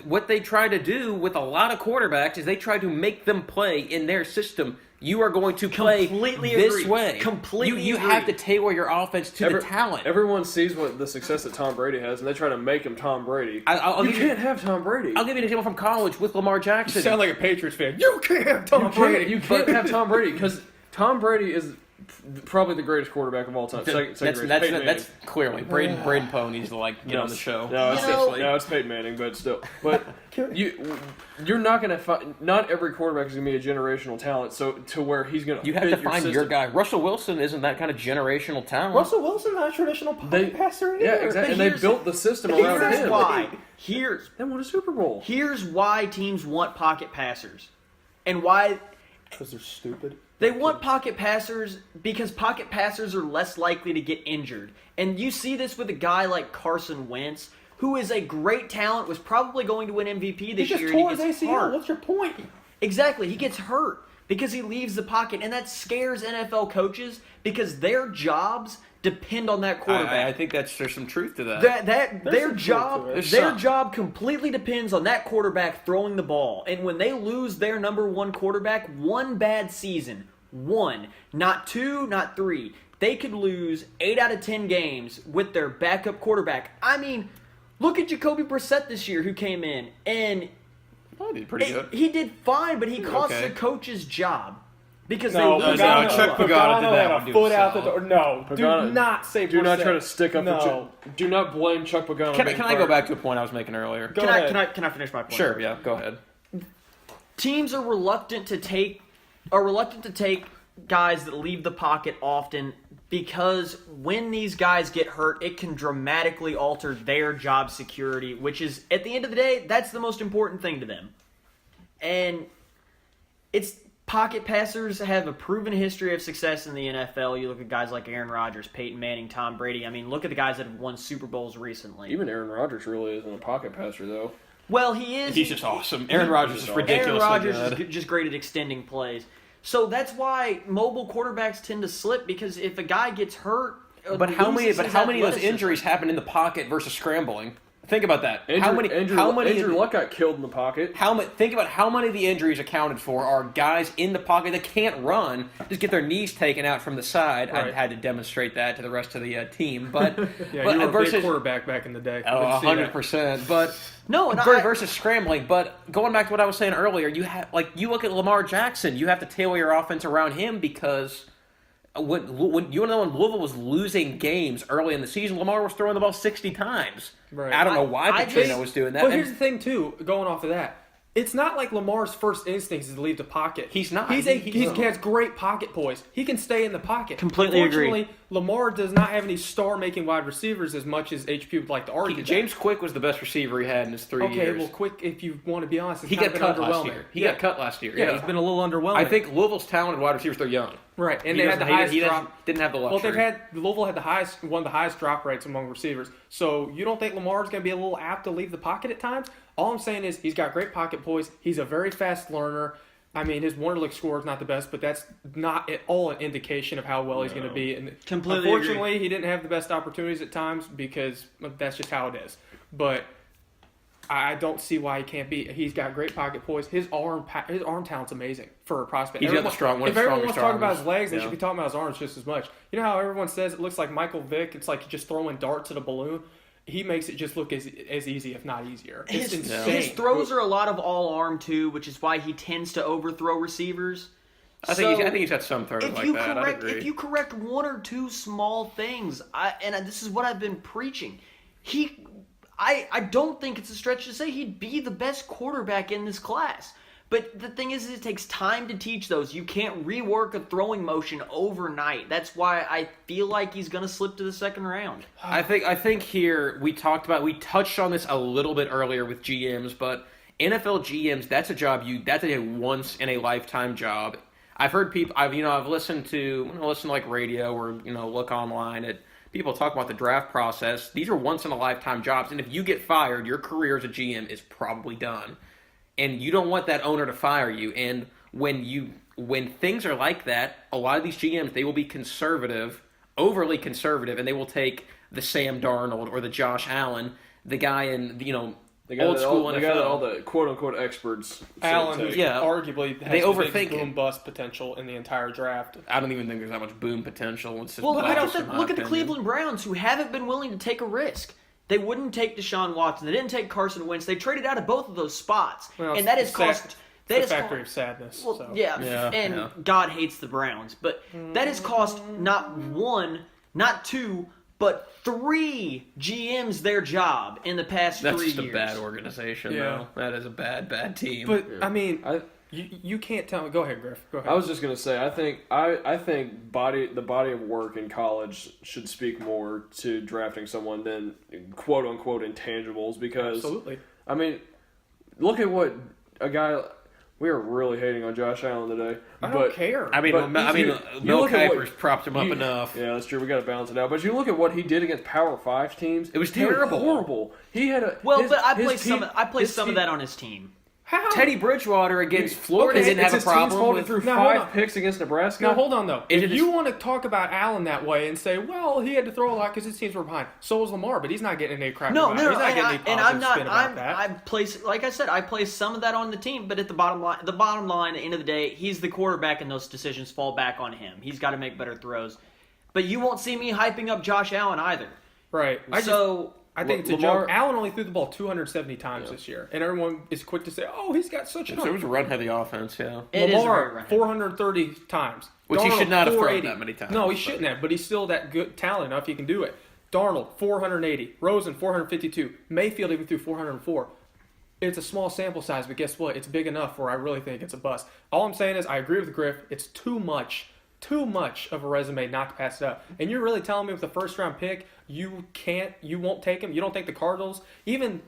what they try to do with a lot of quarterbacks is they try to make them play in their system. You are going to play this way. You have to tailor your offense to the talent. Everyone sees what the success that Tom Brady has, and they try to make him Tom Brady. You can't have Tom Brady. I'll give you an example from college with Lamar Jackson. You sound like a Patriots fan. You can't have Tom Brady. You can't have Tom Brady because Tom Brady is probably the greatest quarterback of all time. That's clearly Braden Poe needs to get on the show. No, it's Peyton Manning, but still. But you're not going to find. Not every quarterback is going to be a generational talent. So to where he's going to. You have to find your guy. Russell Wilson isn't that kind of generational talent. Russell Wilson's not a traditional passer either. Yeah, exactly. And they built the system around him. Here's why. They won a Super Bowl. Here's why teams want pocket passers, and why. Because they're stupid. They want pocket passers because pocket passers are less likely to get injured. And you see this with a guy like Carson Wentz, who is a great talent, was probably going to win MVP this year. He just tore his ACL. What's your point? Exactly. He gets hurt. because he leaves the pocket, and that scares NFL coaches because their jobs depend on that quarterback. I think there's some truth to that. Their job some. job completely depends on that quarterback throwing the ball. And when they lose their number one quarterback, one bad season, not 2, not 3, they could lose 8 out of 10 games with their backup quarterback. I mean, look at Jacoby Brissett this year, who came in and he did pretty good. He did fine, but he cost the coach's job. Because no, they lose Chuck Pagano did that had one a to foot out the himself. door. No, Pagano, do not say. Do not Brissett. try to stick up. No. Do not blame Chuck Pagano. Can I go back to a point I was making earlier? Go ahead. Can I finish my point? Sure, yeah, go ahead. Teams are reluctant to take guys that leave the pocket often because when these guys get hurt, it can dramatically alter their job security, which is, at the end of the day, that's the most important thing to them. And pocket passers have a proven history of success in the NFL. You look at guys like Aaron Rodgers, Peyton Manning, Tom Brady. I mean, look at the guys that have won Super Bowls recently. Even Aaron Rodgers really isn't a pocket passer, though. Well, he is. He's just awesome. Aaron Rodgers is ridiculously Aaron Rodgers good. is just great at extending plays. So that's why mobile quarterbacks tend to slip, because if a guy gets hurt, But how many of those athleticism. injuries happen in the pocket versus scrambling? Think about that. Andrew Luck got killed in the pocket. Think about how many of the injuries accounted for are guys in the pocket that can't run, just get their knees taken out from the side. Right. I had to demonstrate that to the rest of the team, but Yeah, but you were a versus big quarterback back in the day. oh, 100%. But No, and versus scrambling. But going back to what I was saying earlier, you look at Lamar Jackson, you have to tailor your offense around him because. When Louisville was losing games early in the season, Lamar was throwing the ball 60 times. Right. I don't know why Petrino was doing that. But here's the thing, too, going off of that. It's not like Lamar's first instinct is to leave the pocket. He's not. He has great pocket poise. He can stay in the pocket. Completely agree. Unfortunately, Lamar does not have any star-making wide receivers as much as HP would like to argue. James Quick was the best receiver he had in his 3 years. Okay, well, Quick, if you want to be honest, He got cut last year. He got cut last year. Yeah, he's been a little underwhelming. I think Louisville's talented wide receivers, they're young. Right, and they had the highest drop. Didn't have the luxury. Well, Louisville had one of the highest drop rates among receivers. So you don't think Lamar's going to be a little apt to leave the pocket at times? All I'm saying is he's got great pocket poise. He's a very fast learner. I mean, his Wonderlic score is not the best, but that's not at all an indication of how well he's going to be. And Completely unfortunately, he didn't have the best opportunities at times because that's just how it is. But I don't see why he can't be. He's got great pocket poise. His arm talent's amazing for a prospect. He's got the strong one. If everyone wants to talk about arms. his legs, they Yeah. should be talking about his arms just as much. You know how everyone says it looks like Michael Vick? It's like just throwing darts at a balloon. He makes it just look as easy, if not easier. It's insane. His throws are a lot of all arm too, which is why he tends to overthrow receivers. I think he's got some throws like that. I agree. If you correct one or two small things, this is what I've been preaching, I don't think it's a stretch to say he'd be the best quarterback in this class. But the thing is it takes time to teach those. You can't rework a throwing motion overnight. That's why I feel like he's going to slip to the second round. I think here we touched on this a little bit earlier with GMs, but NFL GMs, that's a once in a lifetime job. I've heard people. I've listened to like radio or look online at people talk about the draft process. These are once in a lifetime jobs, and if you get fired, your career as a GM is probably done. And you don't want that owner to fire you. And when things are like that, a lot of these GMs, they will be conservative, overly conservative, and they will take the Sam Darnold or the Josh Allen, the guy in old school NFL. They got all the quote unquote experts. Allen, who arguably has the biggest boom bust potential in the entire draft. I don't even think there's that much boom potential. It's just look at the opinion. Cleveland Browns, who haven't been willing to take a risk. They wouldn't take Deshaun Watson. They didn't take Carson Wentz. They traded out of both of those spots, and that has cost. That is factory of sadness. Well, so. Yeah, God hates the Browns, but that has cost not one, not two, but 3 GMs their job in the past 3 years. That's just a bad organization, though. That is a bad team. But I mean, you can't tell me. Go ahead, Griff. Go ahead. I was just gonna say, I think the body of work in college should speak more to drafting someone than quote unquote intangibles. Because absolutely, I mean, look at what a guy. We are really hating on Josh Allen today. I don't care. I mean, Mel Kiper's propped him up enough. Yeah, that's true. We got to balance it out. But you look at what he did against Power 5 teams. It was terrible. Horrible. He had a but I placed some of that on his team. How? Teddy Bridgewater against Florida Okay, didn't have a problem with. through No, hold 5 on. picks against Nebraska. Now, hold on, though. Is If it you just- want to talk about Allen that way and say, well, he had to throw a lot because his teams were behind, so was Lamar, but he's not getting any crap No, about it. no, He's not getting any and I'm positive not. spin about that. I place, like I said, I place some of that on the team, but at the bottom line, at the end of the day, he's the quarterback, and those decisions fall back on him. He's got to make better throws. But you won't see me hyping up Josh Allen either. Right. I think it's a Lamar- joke. Allen only threw the ball 270 times this year, and everyone is quick to say, "Oh, he's got such an." So it was a run-heavy offense, yeah. It is very Lamar run-heavy. 430 times, Which he Darnold, should not have thrown 480. that many times, No, he but- shouldn't have, but he's still that good talent enough. He can do it. Darnold 480, Rosen 452, Mayfield even threw 404. It's a small sample size, but guess what? It's big enough where I really think it's a bust. All I'm saying is I agree with Griff. It's too much of a resume not to pass it up. And you're really telling me with the first round pick, you won't take him? You don't think the Cardinals, even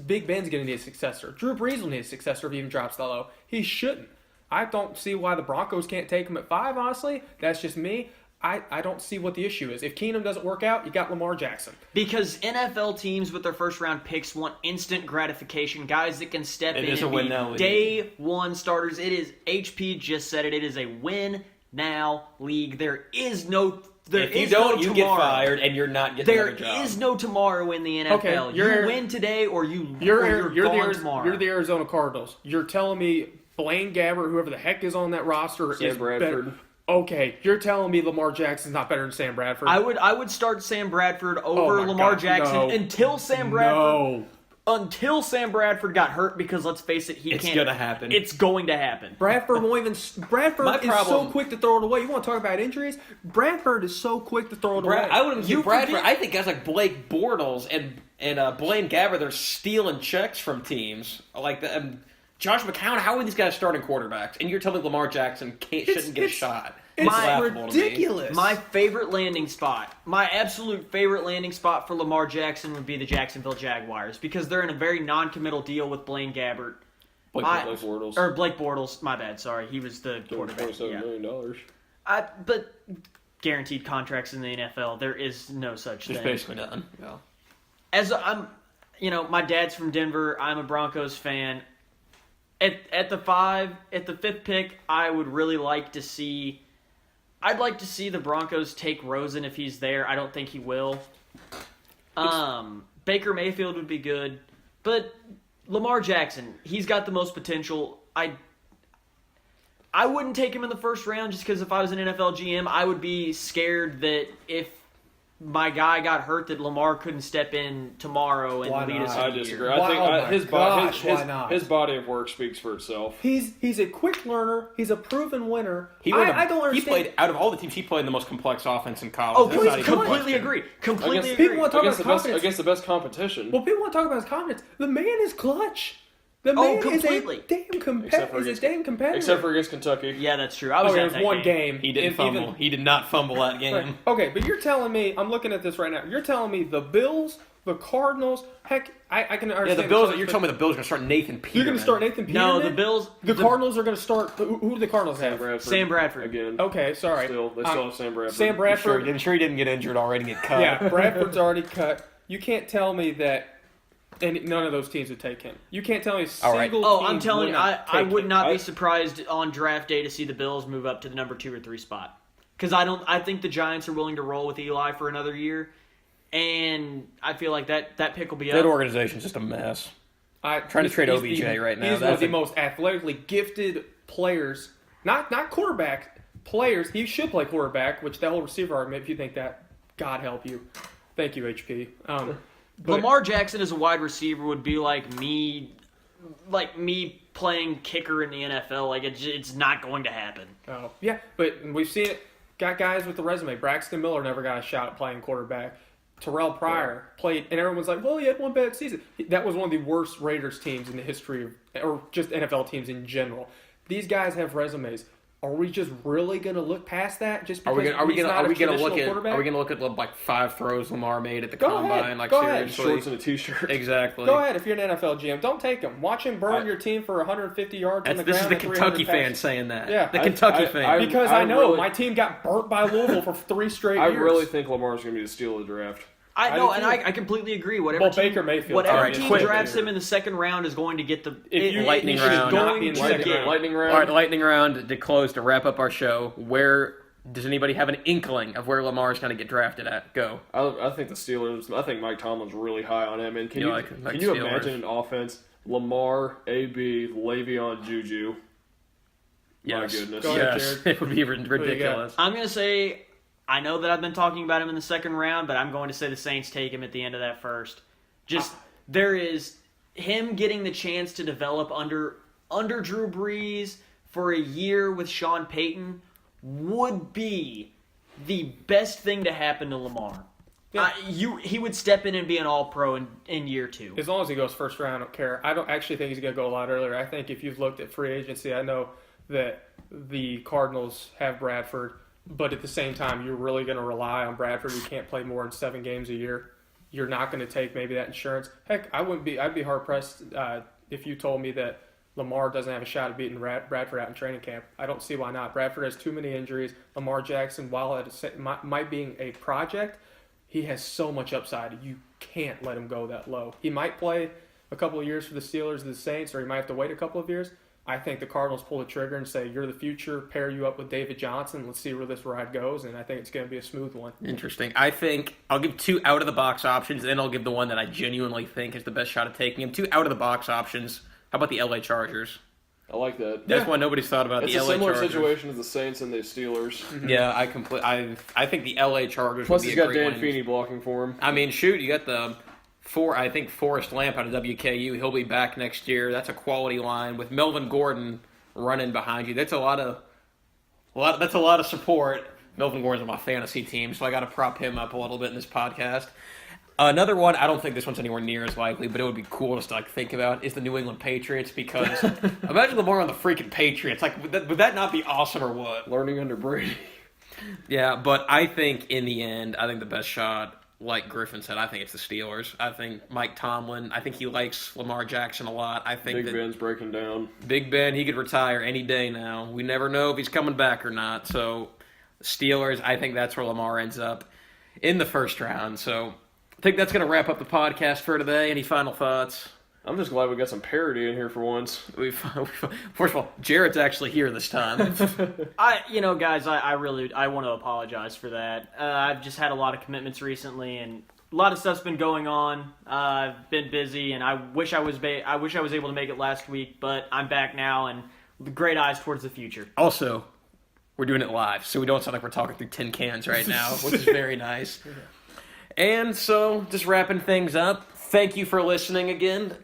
Big Ben's going to need a successor. Drew Brees will need a successor if he even drops that low. He shouldn't. I don't see why the Broncos can't take him at 5, honestly. That's just me. I don't see what the issue is. If Keenum doesn't work out, you got Lamar Jackson. Because NFL teams with their first round picks want instant gratification, guys that can step It in is a and win be now league. day one starters. It is HP just said it. It is a win now league. There is no If you don't, you get fired, and you're not getting There another job. is no tomorrow in the NFL. Okay, you you're- win today or you're You're gone tomorrow. the Arizona Cardinals. You're telling me Blaine Gabbert, whoever the heck is on that roster, Sam is Bradford. better. Okay, you're telling me Lamar Jackson's not better than Sam Bradford? I would start Sam Bradford over my Lamar God, Jackson no. until Sam Bradford No. until Sam Bradford got hurt, because let's face it, It's can't. gonna happen. It's going to happen. Bradford won't even. Bradford My is so problem- quick to throw it away. You want to talk about injuries? Bradford is so quick to throw it away. I wouldn't say You Bradford. forget- I think guys like Blake Bortles and Blaine Gabbert, they're stealing checks from teams like that. Josh McCown. How are these guys starting quarterbacks? And you're telling me Lamar Jackson shouldn't get a shot? It's laughable to me. ridiculous. My favorite landing spot, my absolute favorite landing spot for Lamar Jackson would be the Jacksonville Jaguars, because they're in a very non-committal deal with Blaine Gabbert. Blake Bortles. Or Blake Bortles, my bad, sorry. He was the quarterback. $27 Yeah. million. But guaranteed contracts in the NFL, there is no such It's thing. basically done. Yeah. As I'm, my dad's from Denver. I'm a Broncos fan. At the 5th pick, I would really like to see. I'd like to see the Broncos take Rosen if he's there. I don't think he will. Baker Mayfield would be good, but Lamar Jackson, he's got the most potential. I wouldn't take him in the first round just because if I was an NFL GM, I would be scared that if my guy got hurt, that Lamar couldn't step in tomorrow and Why lead us not? in I the disagree. year. I think Wow, my his gosh, body, why not? his body of work speaks for itself. He's a quick learner. He's a proven winner. He I don't He understand. played out of all the teams. He played the most complex offense in college. Oh, That's please, not even a completely question. agree. Completely Against- agree. People want to talk about Against the best, confidence. against the best competition. Well, people want to talk about his confidence. The man is clutch. The Oh, man completely. is a damn competitor. Except for against Kentucky. Yeah, that's true. I was Okay, at it was that one game. He didn't And fumble. even- He did not fumble that game. Okay, but you're telling me, I'm looking at this right now. You're telling me the Bills, the Cardinals, heck, I can understand. Yeah, the Bills. You're telling me the Bills are going to start Nathan Peterman. You're going to start Nathan Peterman? No, the Bills. The Cardinals are going to start. Who do the Cardinals have? Sam Bradford. Again. Okay, sorry. They still have Sam Bradford. Sam Bradford. I'm sure he didn't get injured already and get cut. Yeah, Bradford's already cut. You can't tell me that. And none of those teams would take him. You can't tell me a All right. single Oh, team I'm telling would you, not I take would him. not be surprised on draft day to see the Bills move up to the number 2 or 3 spot. Because I think the Giants are willing to roll with Eli for another year, and I feel like that pick will be That up. organization's just a mess. Trying to He's- trade he's OBJ right now. He's one of That's the a- most athletically gifted players. Not quarterback players. He should play quarterback, which that whole receiver argument, if you think that, God help you. Thank you, HP. But- Lamar Jackson as a wide receiver would be like me playing kicker in the NFL. Like it's not going to happen. Oh, yeah, but we've seen it. Got guys with the resume. Braxton Miller never got a shot at playing quarterback. Terrell Pryor played, and everyone's like, well, he had one bad season. That was one of the worst Raiders teams in the history of, or just NFL teams in general. These guys have resumes. Are we just really going to look past that? Just because Are we he's gonna not a look traditional at quarterback? Are we gonna look at like 5 throws Lamar made at the Go combine? ahead. Like Go ahead. seriously, Shorts and a t-shirt. exactly. Go ahead if you're an NFL GM. Don't take him. Watch him burn your team for 150 yards on the This is ground. the and 300 Kentucky fan passes. saying that. Yeah. the I- Kentucky I- fan. Because I I know really- my team got burnt by Louisville for 3 straight I years. really think Lamar's going to be the steal of the draft. I know, and I completely agree. Whatever Well, team, Baker Mayfield. whatever All right, team quick. drafts him in the second round is going to get the Lightning is round. Not going be in the to second get. round. Lightning round. All right, lightning round to close to wrap up our show. Where does anybody have an inkling of where Lamar is going to get drafted at? Go. I think the Steelers. I think Mike Tomlin's really high on him. And can You you like can you Steelers? imagine an offense? Lamar, AB, Le'Veon, Juju. Yes. My goodness. Go ahead, Yes, Jared. it would be ridiculous. I'm going to say, I know that I've been talking about him in the second round, but I'm going to say the Saints take him at the end of that first. Just there is him getting the chance to develop under Drew Brees for a year with Sean Payton would be the best thing to happen to Lamar. Yeah. He would step in and be an All-Pro in year 2. As long as he goes first round, I don't care. I don't actually think he's going to go a lot earlier. I think if you've looked at free agency, I know that the Cardinals have Bradford, but at the same time, you're really going to rely on Bradford. You can't play more than 7 games a year. You're not going to take maybe that insurance. Heck, I'd be hard pressed if you told me that Lamar doesn't have a shot at beating Bradford out in training camp. I don't see why not. Bradford has too many injuries. Lamar Jackson, while it might being a project, he has so much upside. You can't let him go that low. He might play a couple of years for the Steelers or the Saints, or he might have to wait a couple of years. I think the Cardinals pull the trigger and say, you're the future, pair you up with David Johnson. Let's see where this ride goes, and I think it's going to be a smooth one. Interesting. I think I'll give 2 out-of-the-box options, then I'll give the one that I genuinely think is the best shot at taking him. 2 out-of-the-box options. How about the LA Chargers? I like that. That's one nobody's thought about. It's the a LA similar Chargers. situation as the Saints and the Steelers. Yeah, I think the LA Chargers Plus, would be he's a got great Dan one. Feeney blocking for him. I mean, shoot, you got the Forrest Lamp out of WKU. He'll be back next year. That's a quality line with Melvin Gordon running behind you. That's a lot of support. Melvin Gordon's on my fantasy team, so I got to prop him up a little bit in this podcast. Another one, I don't think this one's anywhere near as likely, but it would be cool just to think about, is the New England Patriots, because imagine Lamar on the freaking Patriots. Would that not be awesome or what? Learning under Brady. Yeah, but I think in the end, I think the best shot, like Griffin said, I think it's the Steelers. I think Mike Tomlin, I think he likes Lamar Jackson a lot. I think Big Ben's breaking down. Big Ben, he could retire any day now. We never know if he's coming back or not. So, Steelers, I think that's where Lamar ends up in the first round. So, I think that's going to wrap up the podcast for today. Any final thoughts? I'm just glad we got some parody in here for once. First of all, Jared's actually here this time. Guys, I want to apologize for that. I've just had a lot of commitments recently, and a lot of stuff's been going on. I've been busy, and I wish I was able to make it last week, but I'm back now, and with great eyes towards the future. Also, we're doing it live, so we don't sound like we're talking through tin cans right now, which is very nice. And so, just wrapping things up. Thank you for listening again.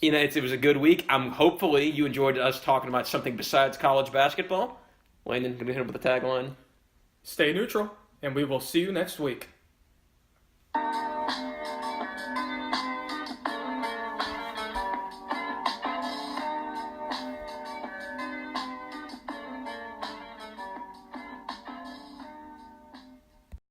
It was a good week. Hopefully you enjoyed us talking about something besides college basketball. Landon, can we hit him with the tagline? Stay neutral, and we will see you next week.